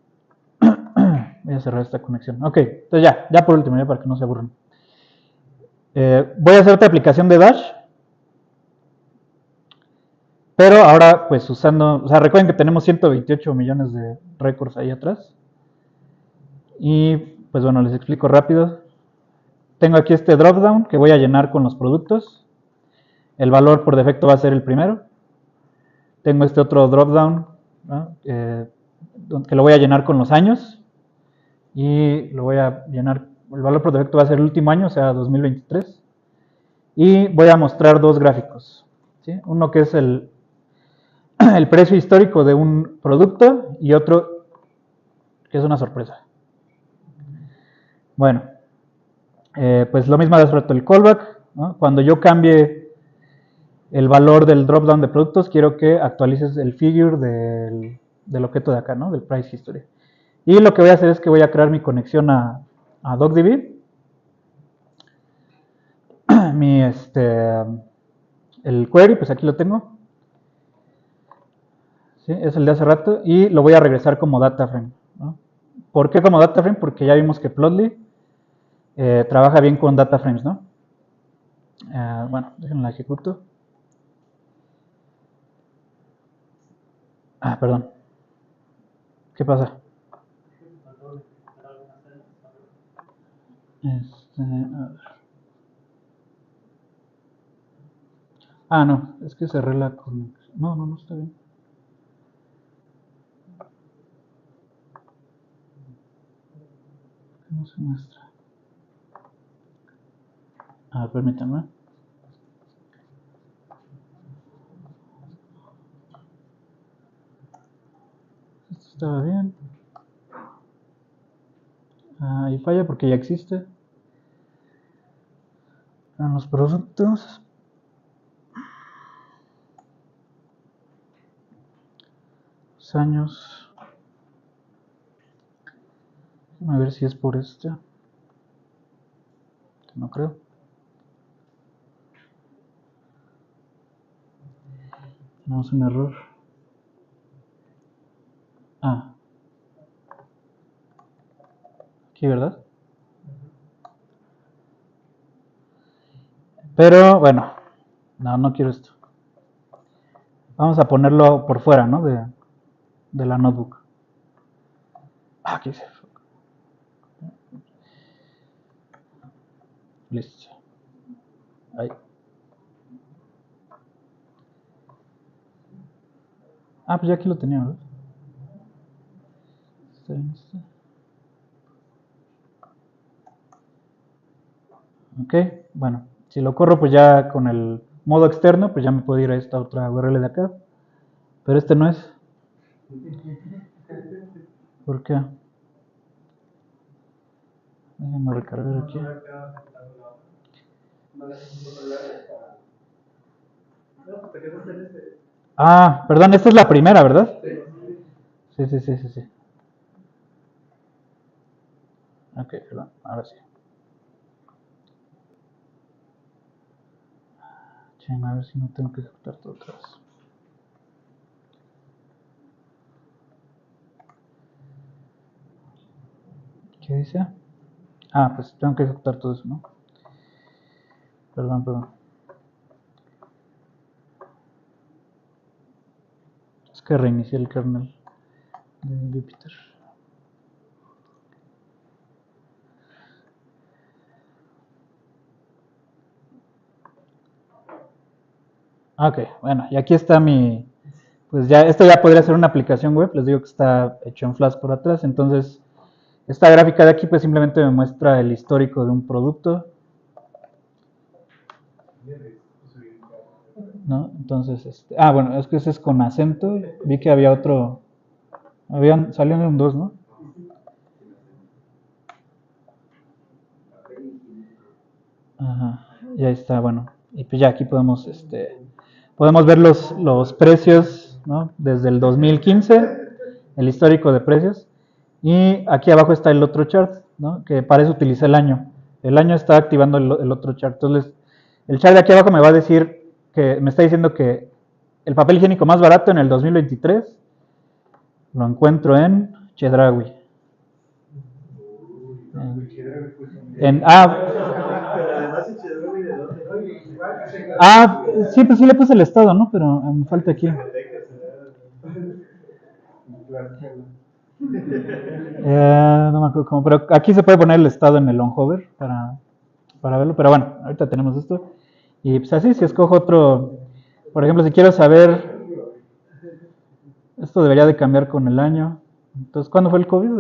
voy a cerrar esta conexión. Ok, entonces ya por último, ya para que no se aburran. Voy a hacer otra aplicación de Dash. Pero ahora, pues usando, o sea, recuerden que tenemos 128 millones de récords ahí atrás. Y pues bueno, les explico rápido. Tengo aquí este dropdown que voy a llenar con los productos. El valor por defecto va a ser el primero. Tengo este otro dropdown, ¿no? Que lo voy a llenar con los años. Y lo voy a llenar, el valor por defecto va a ser el último año, o sea, 2023. Y voy a mostrar dos gráficos, ¿sí? Uno que es el precio histórico de un producto y otro que es una sorpresa. Bueno, pues lo mismo de hace rato, el callback, ¿no? Cuando yo cambie el valor del dropdown de productos, quiero que actualices el figure del objeto de acá, ¿no? Del price history. Y lo que voy a hacer es que voy a crear mi conexión a DocDB. El query, pues aquí lo tengo. ¿Sí? Es el de hace rato. Y lo voy a regresar como data frame, ¿no? ¿Por qué como data frame? Porque ya vimos que Plotly trabaja bien con data frames, ¿no? Bueno, déjenme la ejecuto. Perdón. ¿Qué pasa? A ver. No, es que cerré la conexión. No está bien. No se muestra. Permítanme. Esto estaba bien. Y falla porque ya existe. En los productos. Los años. A ver si es por este. No creo. Tenemos un error. Aquí, ¿verdad? Pero bueno, no quiero esto. Vamos a ponerlo por fuera, ¿no? De la notebook. Aquí se fue. Listo. Ahí. Pues ya aquí lo tenía, ¿verdad? Ok, bueno, si lo corro pues ya con el modo externo, pues ya me puedo ir a esta otra URL de acá. Pero este no es. ¿Por qué? Déjame recargar aquí. Ah, perdón, esta es la primera, ¿verdad? Sí. Ok, perdón, ahora sí. A ver si no tengo que ejecutar todo otra vez. ¿Qué dice? Ah, pues tengo que ejecutar todo eso, ¿no? Perdón. Es que reinicié el kernel de Jupyter. Ok, bueno, y aquí está mi... Pues ya, esto ya podría ser una aplicación web, les digo que está hecho en Flash por atrás, entonces esta gráfica de aquí pues simplemente me muestra el histórico de un producto, ¿no? Entonces, bueno, es que ese es con acento, vi que había otro, salieron dos, ¿no? Ajá, ya está, bueno, y pues ya aquí podemos ver los precios, ¿no? Desde el 2015, el histórico de precios, y aquí abajo está el otro chart, ¿no? Que para eso utilicé el año. El año está activando el otro chart. Entonces, el chart de aquí abajo me va a decir me está diciendo que el papel higiénico más barato en el 2023 lo encuentro en Chedraui. Sí, pues sí le puse el estado, ¿no? Pero me falta aquí. No me acuerdo cómo, pero aquí se puede poner el estado en el on hover para verlo, pero bueno, ahorita tenemos esto. Y pues así, si escojo otro, por ejemplo, si quiero saber, esto debería de cambiar con el año. Entonces, ¿cuándo fue el COVID?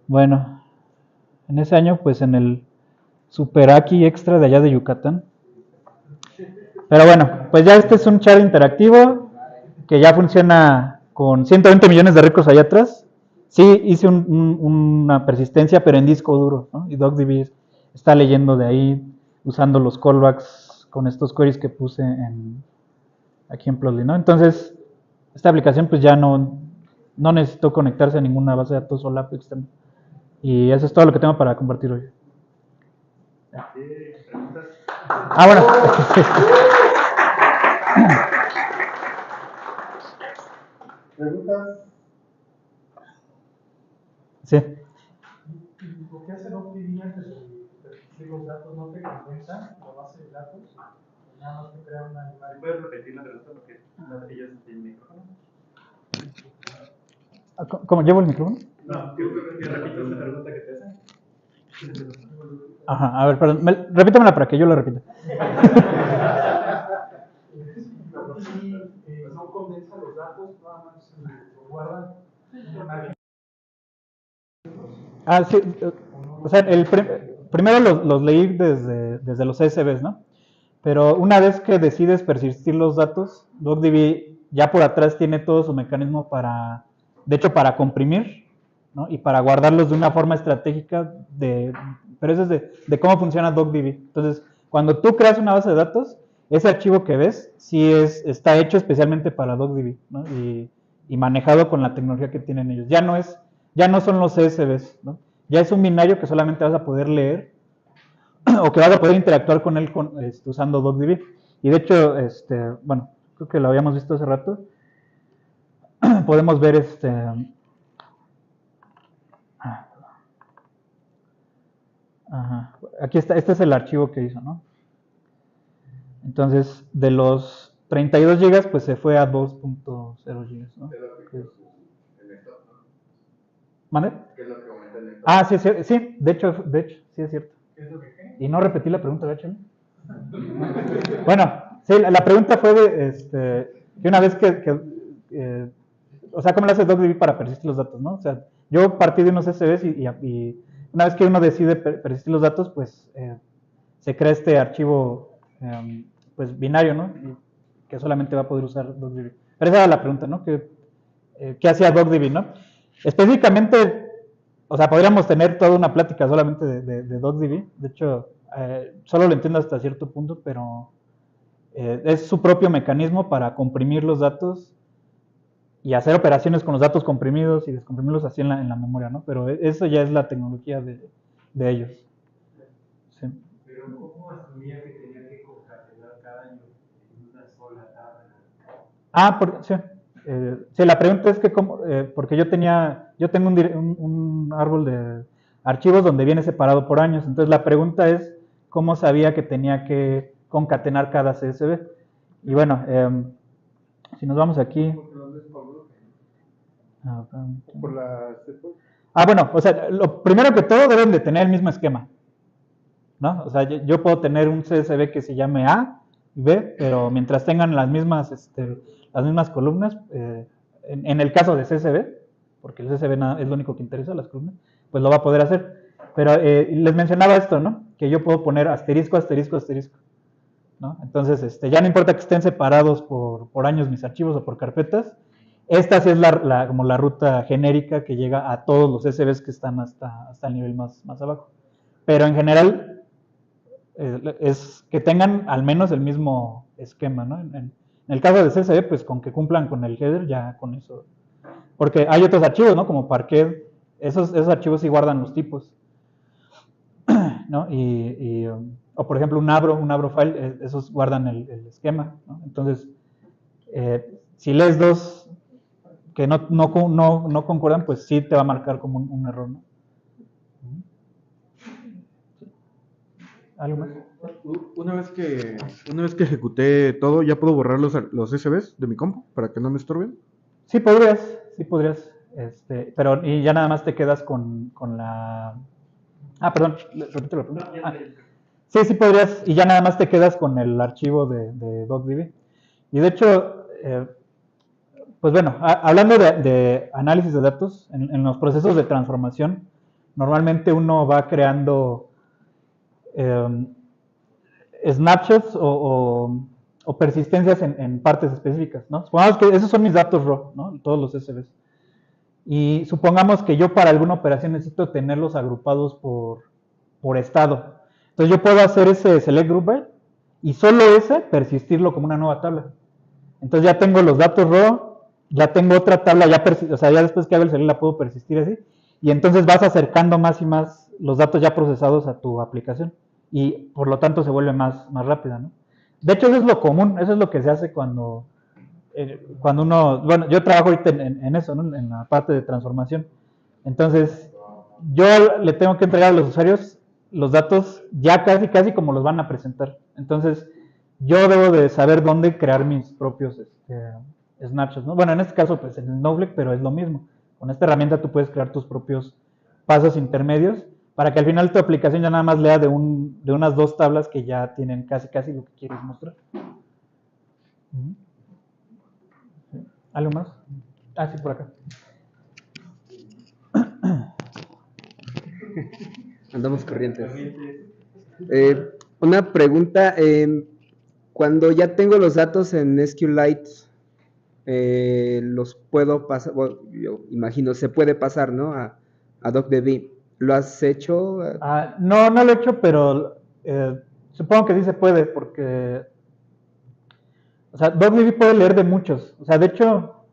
Bueno, en ese año, pues en el Super Aki Extra de allá de Yucatán. Pero bueno, pues ya este es un chat interactivo que ya funciona con 120 millones de récords allá atrás. Sí, hice una persistencia, pero en disco duro, ¿no? Y DocDB está leyendo de ahí, usando los callbacks con estos queries que puse aquí en Plotly, ¿no? Entonces, esta aplicación pues ya no necesitó conectarse a ninguna base de datos o lab externo. Y eso es todo lo que tengo para compartir hoy. Bueno. ¿Preguntas? Sí. ¿Por qué hace DocDB antes de los datos? ¿No te compensa la base de datos? Nada más que crear una imagen. ¿Puedes repetir la pregunta porque no te llevas el micrófono? ¿Cómo llevo el micrófono? No, que repitas la pregunta que te hacen. Ajá, a ver, perdón, repítamela para que yo la repita. No condensa los datos, nada más lo guardan. Sí, o sea, primero los leí desde los CSVs, ¿no? Pero una vez que decides persistir los datos, DocDB ya por atrás tiene todo su mecanismo de hecho, para comprimir, ¿no? Y para guardarlos de una forma estratégica, pero eso es de cómo funciona DocDB. Entonces, cuando tú creas una base de datos, ese archivo que ves sí está hecho especialmente para DocDB, ¿no? Y manejado con la tecnología que tienen ellos. Ya no son los CSVs, ¿no? Ya es un binario que solamente vas a poder leer o que vas a poder interactuar con él usando DocDB. Y de hecho, bueno, creo que lo habíamos visto hace rato. Podemos ver Ajá. Aquí está, este es el archivo que hizo, ¿no? Entonces, de los 32 GB, pues se fue a 2.0 GB, ¿no? ¿Mande? ¿Qué es lo que aumenta el lector? Sí, de hecho, sí es cierto. ¿Qué es lo que qué? Y no repetí la pregunta, ¿verdad? Bueno, sí, la pregunta fue que una vez o sea, ¿cómo le hace DocDB para persistir los datos, no? O sea, yo partí de unos SVs y una vez que uno decide persistir los datos, pues se crea este archivo pues binario, ¿no? Que solamente va a poder usar DocDB. Pero esa era la pregunta, ¿no? ¿qué hacía DocDB, no? Específicamente, o sea, podríamos tener toda una plática solamente de DocDB. De hecho, solo lo entiendo hasta cierto punto, pero es su propio mecanismo para comprimir los datos y hacer operaciones con los datos comprimidos y descomprimirlos así en la memoria, ¿no? Pero eso ya es la tecnología de ellos. Sí. Pero ¿cómo asumía que tenía que concatenar cada año en una sola tabla? Sí. Sí, la pregunta es que porque yo tengo un árbol de archivos donde viene separado por años. Entonces la pregunta es cómo sabía que tenía que concatenar cada CSV. Y bueno, si nos vamos aquí. Bueno, o sea, lo primero que todo deben de tener el mismo esquema, ¿no? O sea, yo puedo tener un CSV que se llame A y B, pero mientras tengan las mismas columnas, en el caso de CSV, porque el CSV es lo único que interesa, las columnas, pues lo va a poder hacer. Pero les mencionaba esto, ¿no? Que yo puedo poner asterisco, asterisco, asterisco, ¿no? Entonces, ya no importa que estén separados por años mis archivos o por carpetas, esta sí es como la ruta genérica que llega a todos los CSVs que están hasta el nivel más abajo. Pero en general, es que tengan al menos el mismo esquema, ¿no? En el caso de CSV, pues con que cumplan con el header, ya con eso. Porque hay otros archivos, ¿no? Como Parquet, esos archivos sí guardan los tipos, ¿no? O por ejemplo un abro file, esos guardan el esquema, ¿no? Entonces, si lees dos que no concuerdan, pues sí te va a marcar como un error, ¿no? ¿Algo más? Una vez que ejecuté todo, ¿ya puedo borrar los SBs de mi compu para que no me estorben? Sí podrías. Pero y ya nada más te quedas con la... perdón, repito la pregunta. Sí podrías, y ya nada más te quedas con el archivo de DocDB. Y de hecho, pues bueno, hablando de análisis de datos, en los procesos de transformación, normalmente uno va creando snapshots o persistencias en partes específicas, ¿no? Supongamos que esos son mis datos raw, ¿no? Todos los SVs. Y supongamos que yo para alguna operación necesito tenerlos agrupados por estado. Entonces yo puedo hacer ese select group by y solo ese persistirlo como una nueva tabla. Entonces ya tengo los datos raw, ya tengo otra tabla, ya después que hago el select la puedo persistir así. Y entonces vas acercando más y más los datos ya procesados a tu aplicación. Y por lo tanto se vuelve más rápida, ¿no? De hecho, eso es lo común, eso es lo que se hace cuando uno, bueno, yo trabajo ahorita en eso, ¿no? En la parte de transformación. Entonces, yo le tengo que entregar a los usuarios los datos ya casi como los van a presentar. Entonces, yo debo de saber dónde crear mis propios snapshots, ¿no? Bueno, en este caso, pues en Snowflake, pero es lo mismo. Con esta herramienta tú puedes crear tus propios pasos intermedios para que al final tu aplicación ya nada más lea de unas dos tablas que ya tienen casi lo que quieres mostrar. ¿Algo más? Sí, por acá. Andamos corrientes. Una pregunta. Cuando ya tengo los datos en SQLite, los puedo pasar, bueno, yo imagino, se puede pasar, ¿no? A DocDB. ¿Lo has hecho? No lo he hecho, pero supongo que sí se puede, porque o sea, DocDB puede leer de muchos. O sea, de hecho,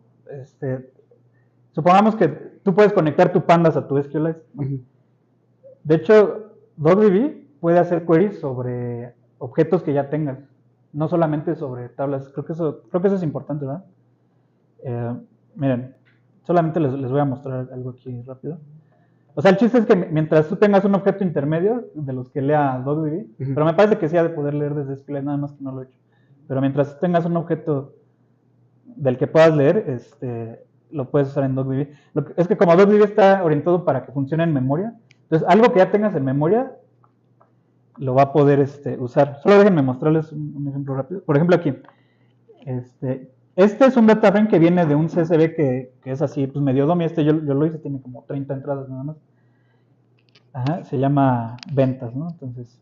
supongamos que tú puedes conectar tu pandas a tu SQLite, ¿no? Uh-huh. De hecho, DocDB puede hacer queries sobre objetos que ya tengas, no solamente sobre tablas. Creo que eso es importante, ¿verdad? Miren, solamente les voy a mostrar algo aquí rápido. O sea, el chiste es que mientras tú tengas un objeto intermedio de los que lea DocDB, uh-huh, pero me parece que sí ha de poder leer desde SQLite, nada más que no lo he hecho. Pero mientras tengas un objeto del que puedas leer, lo puedes usar en DocDB. Es que como DocDB está orientado para que funcione en memoria, entonces algo que ya tengas en memoria lo va a poder usar. Solo déjenme mostrarles un ejemplo rápido. Por ejemplo, aquí. Este es un data frame que viene de un CSV que es así, pues medio dummy. Yo lo hice, tiene como 30 entradas nada más. Ajá, se llama ventas, ¿no? Entonces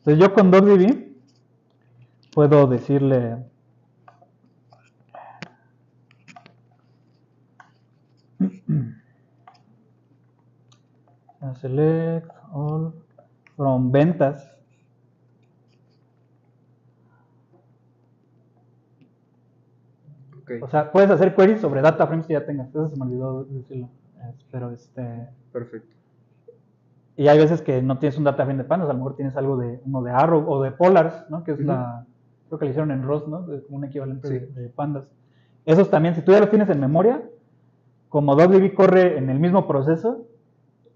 yo con DocDB puedo decirle select all from ventas. Ok, O sea, puedes hacer queries sobre data frames que ya tengas. Eso se me olvidó decirlo. Pero perfecto. y hay veces que no tienes un data frame de pandas, a lo mejor tienes algo de uno de Arrow o de Polars, ¿no? Que es creo que le hicieron en Rust, ¿no? Como un equivalente Sí. de pandas. Esos también, si tú ya los tienes en memoria, como DocDB corre en el mismo proceso,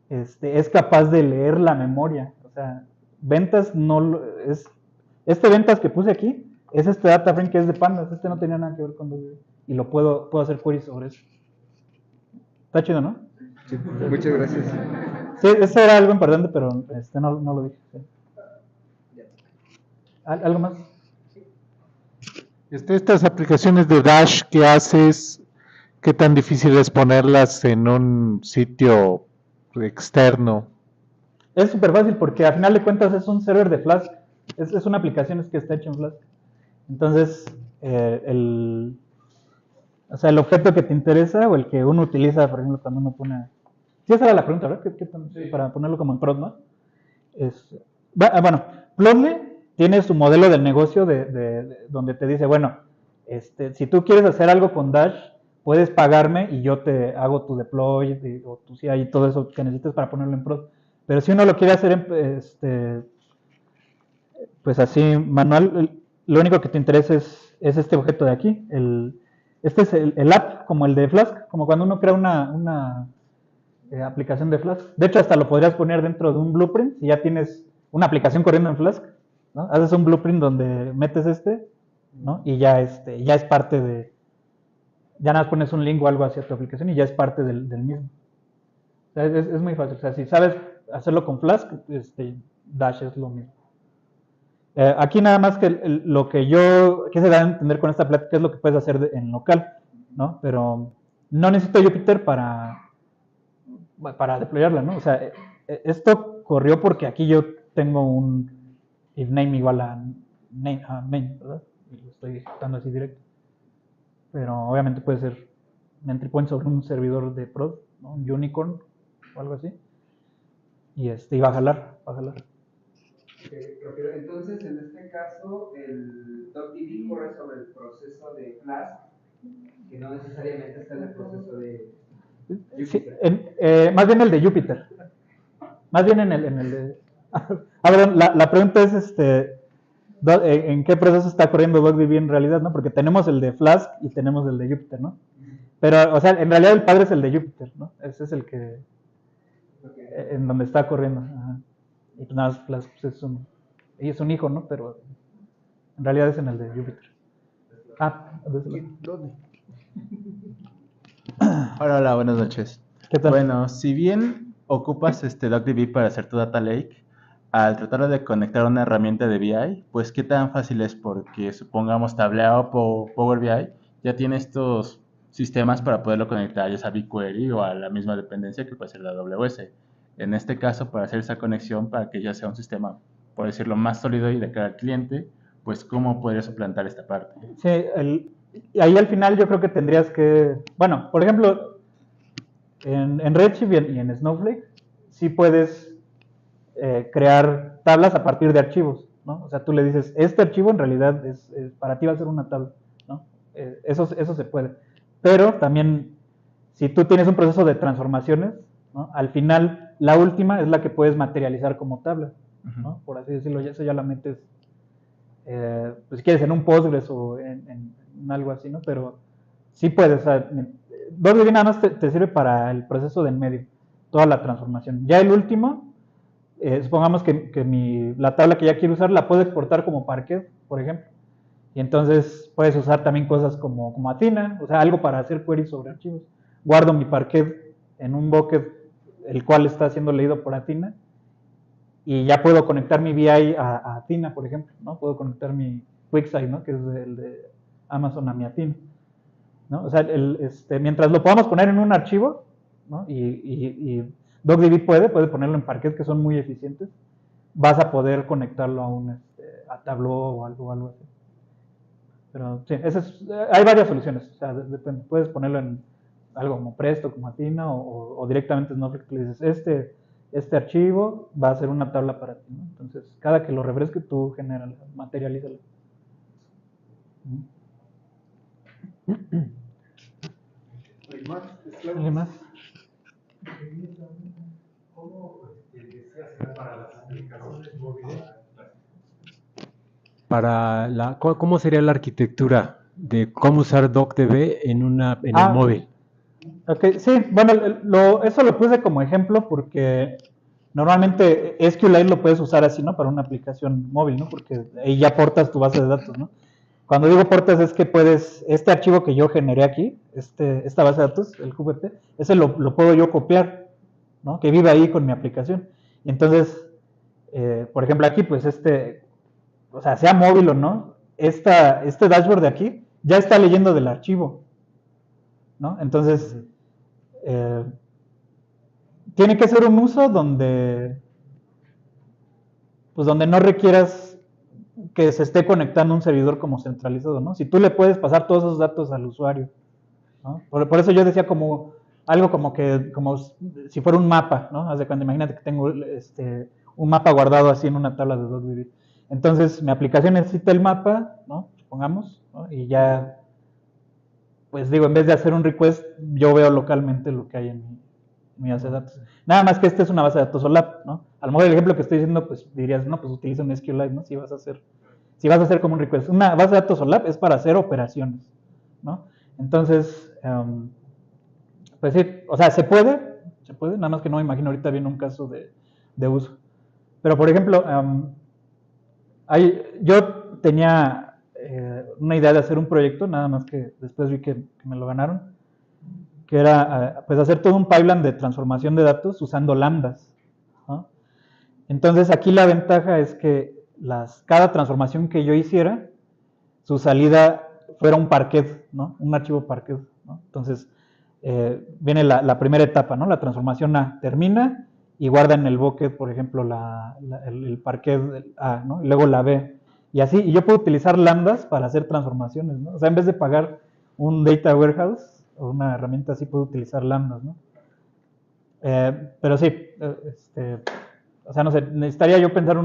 es capaz de leer la memoria. O sea, ventas no es este ventas que puse aquí es este data frame que es de pandas. Este no tenía nada que ver con DocDB y lo puedo hacer queries sobre eso. Está chido, ¿no? Sí, muchas gracias. Sí, eso era algo importante, pero no lo dije. Sí. ¿Algo más? Estas aplicaciones de Dash que haces, ¿qué tan difícil es ponerlas en un sitio externo? Es súper fácil porque a final de cuentas es un server de Flask. Es una aplicación que está hecha en Flask. Entonces, el objeto que te interesa o el que uno utiliza, por ejemplo, cuando uno pone... Sí, esa era la pregunta, ¿verdad? Sí. Para ponerlo como en prod, ¿no? Bueno, Plotly tiene su modelo del negocio de donde te dice, bueno, si tú quieres hacer algo con Dash, puedes pagarme y yo te hago tu deploy o tu CI y todo eso que necesites para ponerlo en prod. Pero si uno lo quiere hacer pues así manual, lo único que te interesa es este objeto de aquí. Este es el app, como el de Flask, como cuando uno crea una aplicación de Flask. De hecho, hasta lo podrías poner dentro de un blueprint si ya tienes una aplicación corriendo en Flask, ¿no? Haces un blueprint donde metes ¿no? Y ya es parte de, ya nada más pones un link o algo hacia tu aplicación y ya es parte del mismo. O sea, es muy fácil. O sea, si sabes hacerlo con Flask, Dash es lo mismo. Aquí nada más que lo que se da a entender con esta plática es lo que puedes hacer en local, ¿no? Pero no necesito Jupyter para deployarla, ¿no? O sea, esto corrió porque aquí yo tengo un if name igual a main, ¿verdad? Y lo estoy ejecutando así directo. Pero obviamente puede ser entry point sobre un servidor de prod, ¿no? Un unicorn o algo así. Y va a jalar. Entonces, en este caso, el DocDB corre sobre el proceso de Flask, que no necesariamente está en el proceso de Jupyter. Sí, más bien el de Jupyter. Más bien en el de... Perdón, la pregunta es, ¿en qué proceso está corriendo DocDB en realidad, no? Porque tenemos el de Flask y tenemos el de Jupyter, ¿no? Pero, o sea, en realidad el padre es el de Jupyter, ¿no? Ese es el que... en donde está corriendo. Ajá. Y pues nada, Flask pues, es un hijo, ¿no? Pero en realidad es en el de Jupyter. ¿Dónde? Hola, buenas noches. ¿Qué tal? Bueno, si bien ocupas DocDB para hacer tu data lake, al tratar de conectar una herramienta de BI, pues qué tan fácil es, porque supongamos Tableau o Power BI ya tiene estos sistemas para poderlo conectar ya sea a BigQuery o a la misma dependencia que puede ser la AWS. En este caso, para hacer esa conexión, para que ya sea un sistema, por decirlo, más sólido y de cara al cliente, pues cómo podría suplantar esta parte. Sí, ahí al final yo creo que tendrías que, bueno, por ejemplo, en Redshift y en Snowflake, sí puedes crear tablas a partir de archivos, ¿no? O sea, tú le dices, este archivo en realidad para ti va a ser una tabla, ¿no? Eso se puede. Pero también, si tú tienes un proceso de transformaciones, ¿no? Al final, la última es la que puedes materializar como tabla, ¿no? Por así decirlo, eso ya la metes, pues si quieres en un Postgres o en algo así, ¿no? Pero sí puedes, o sea, DocDB nada más te sirve para el proceso de en medio, toda la transformación. Ya el último, supongamos que la tabla que ya quiero usar la puedo exportar como Parquet, por ejemplo. Y entonces puedes usar también cosas como Athena, o sea, algo para hacer queries sobre archivos. Guardo mi Parquet en un bucket, el cual está siendo leído por Athena, y ya puedo conectar mi BI a Athena, por ejemplo, ¿no? Puedo conectar mi QuickSight, ¿no? Que es el de Amazon a mi Athena, ¿no? O sea, mientras lo podamos poner en un archivo, ¿no? Y DocDB puede ponerlo en Parquet, que son muy eficientes, vas a poder conectarlo a Tableau o algo así. Pero sí, hay varias soluciones, o sea, depende. Puedes ponerlo en algo como Presto, como Athena, o directamente en Snowflake, le dices, este archivo va a ser una tabla para ti, ¿no? Entonces, cada que lo refresque, tú genéralo, materialízalo. ¿Alguien más? ¿Cómo decías que para las aplicaciones móviles? ¿Cómo sería la arquitectura de cómo usar DocDB en el móvil? Ok, sí, bueno, eso lo puse como ejemplo porque normalmente SQLite lo puedes usar así, ¿no? Para una aplicación móvil, ¿no? Porque ahí ya portas tu base de datos, ¿no? Cuando digo portas es que este archivo que yo generé aquí, esta base de datos, el QPP, ese lo puedo yo copiar, ¿no? Que vive ahí con mi aplicación. Y entonces, por ejemplo, aquí, pues o sea, sea móvil o no, este dashboard de aquí ya está leyendo del archivo, ¿no? Entonces, tiene que ser un uso donde no requieras que se esté conectando un servidor como centralizado, ¿no? Si tú le puedes pasar todos esos datos al usuario, ¿no? Por eso yo decía como algo como si fuera un mapa, ¿no? Haz de cuenta, imagínate que tengo un mapa guardado así en una tabla de DocDB. Entonces, mi aplicación necesita el mapa, ¿no? Supongamos, ¿no? Y ya, pues digo, en vez de hacer un request, yo veo localmente lo que hay en mi base de datos. Nada más que esta es una base de datos OLAP, ¿no? A lo mejor el ejemplo que estoy diciendo, pues dirías, no, pues utiliza un SQLite, ¿no? Si vas a hacer como un request. Una base de datos OLAP es para hacer operaciones, ¿no? Entonces, pues sí, o sea, se puede, nada más que no me imagino ahorita bien un caso de uso. Pero, por ejemplo, yo tenía una idea de hacer un proyecto, nada más que después vi que me lo ganaron, que era pues hacer todo un pipeline de transformación de datos usando lambdas, ¿no? Entonces aquí la ventaja es que cada transformación que yo hiciera, su salida fuera un Parquet, ¿no? Un archivo Parquet, ¿no? Entonces viene la primera etapa, ¿no? La transformación A termina y guarda en el bucket, por ejemplo, el Parquet A, ¿no? Y luego la B. Y así, y yo puedo utilizar lambdas para hacer transformaciones, ¿no? O sea, en vez de pagar un data warehouse o una herramienta así, puedo utilizar lambdas, ¿no? Pero sí, o sea, no sé, necesitaría yo pensar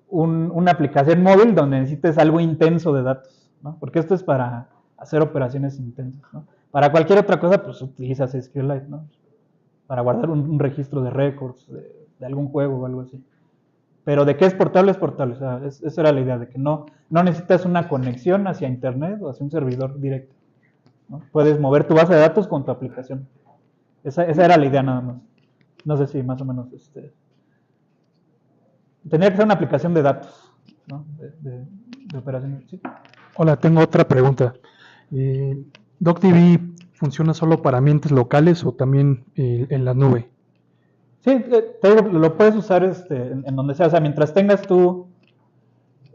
una aplicación móvil donde necesites algo intenso de datos, ¿no? Porque esto es para hacer operaciones intensas, ¿no? Para cualquier otra cosa, pues utilizas SQLite, ¿no? Para guardar un registro de records de algún juego o algo así. Pero de qué es portable, es portable. O sea, esa era la idea, de que no necesitas una conexión hacia internet o hacia un servidor directo, ¿no? Puedes mover tu base de datos con tu aplicación. Esa era la idea nada más. No sé si más o menos tendría que ser una aplicación de datos, ¿no? De operaciones. ¿Sí? Hola, tengo otra pregunta. ¿DocDB funciona solo para ambientes locales o también en la nube? Sí, te digo, lo puedes usar en donde sea. O sea, mientras tengas tu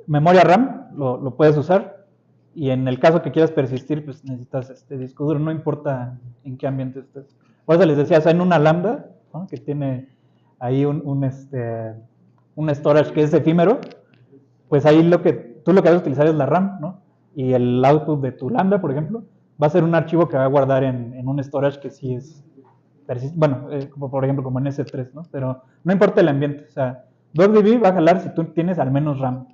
memoria RAM, lo puedes usar. Y en el caso que quieras persistir, pues necesitas disco duro, no importa en qué ambiente estés. Por eso les decía, o sea, en una lambda, ¿no? Que tiene ahí un storage que es efímero, pues ahí tú lo que vas a utilizar es la RAM, ¿no? Y el output de tu lambda, por ejemplo, va a ser un archivo que va a guardar en un storage que sí es bueno, como por ejemplo como en S3, ¿no? Pero no importa el ambiente, o sea, DocDB va a jalar si tú tienes al menos RAM,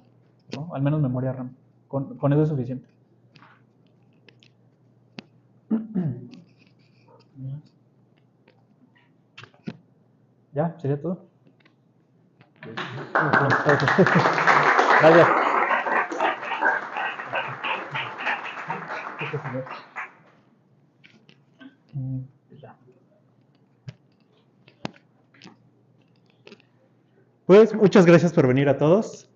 ¿no? Al menos memoria RAM. Con eso es suficiente. ¿Ya? ¿Sería todo? Gracias. Pues muchas gracias por venir a todos.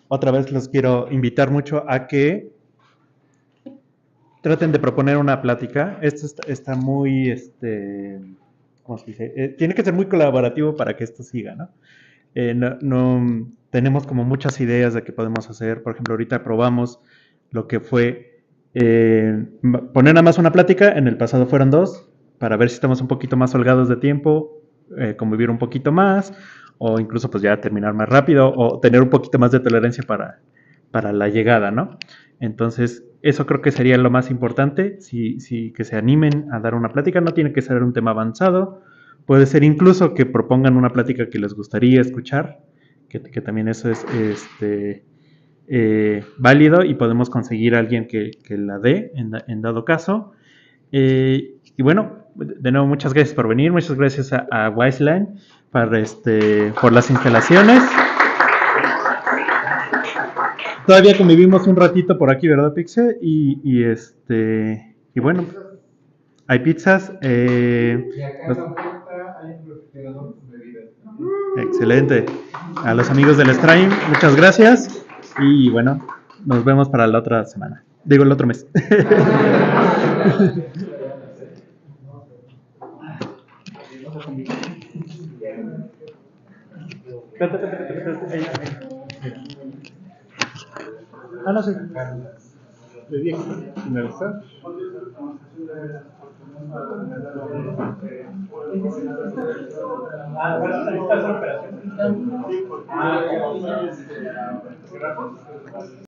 Otra vez los quiero invitar mucho a que traten de proponer una plática. Esto está muy, ¿cómo se dice? Tiene que ser muy colaborativo para que esto siga, ¿no? No tenemos como muchas ideas de qué podemos hacer. Por ejemplo, ahorita probamos lo que fue poner nada más una plática. En el pasado fueron 2, para ver si estamos un poquito más holgados de tiempo, convivir un poquito más, o incluso pues ya terminar más rápido, o tener un poquito más de tolerancia para la llegada, ¿no? Entonces, eso creo que sería lo más importante, que se animen a dar una plática. No tiene que ser un tema avanzado, Puede ser incluso que propongan una plática que les gustaría escuchar, que también eso es válido y podemos conseguir a alguien que la dé en dado caso. Y bueno, de nuevo muchas gracias por venir, muchas gracias a Wiseline por las instalaciones. Todavía convivimos un ratito por aquí, ¿verdad, Pixe? Y bueno, hay pizzas. Y acá en la puerta hay un refrigerador con bebidas. Excelente. A los amigos del stream, muchas gracias. Y bueno, nos vemos para la otra semana. Digo, el otro mes. No sé. Le dije finalizar. ¿Esta es la operación?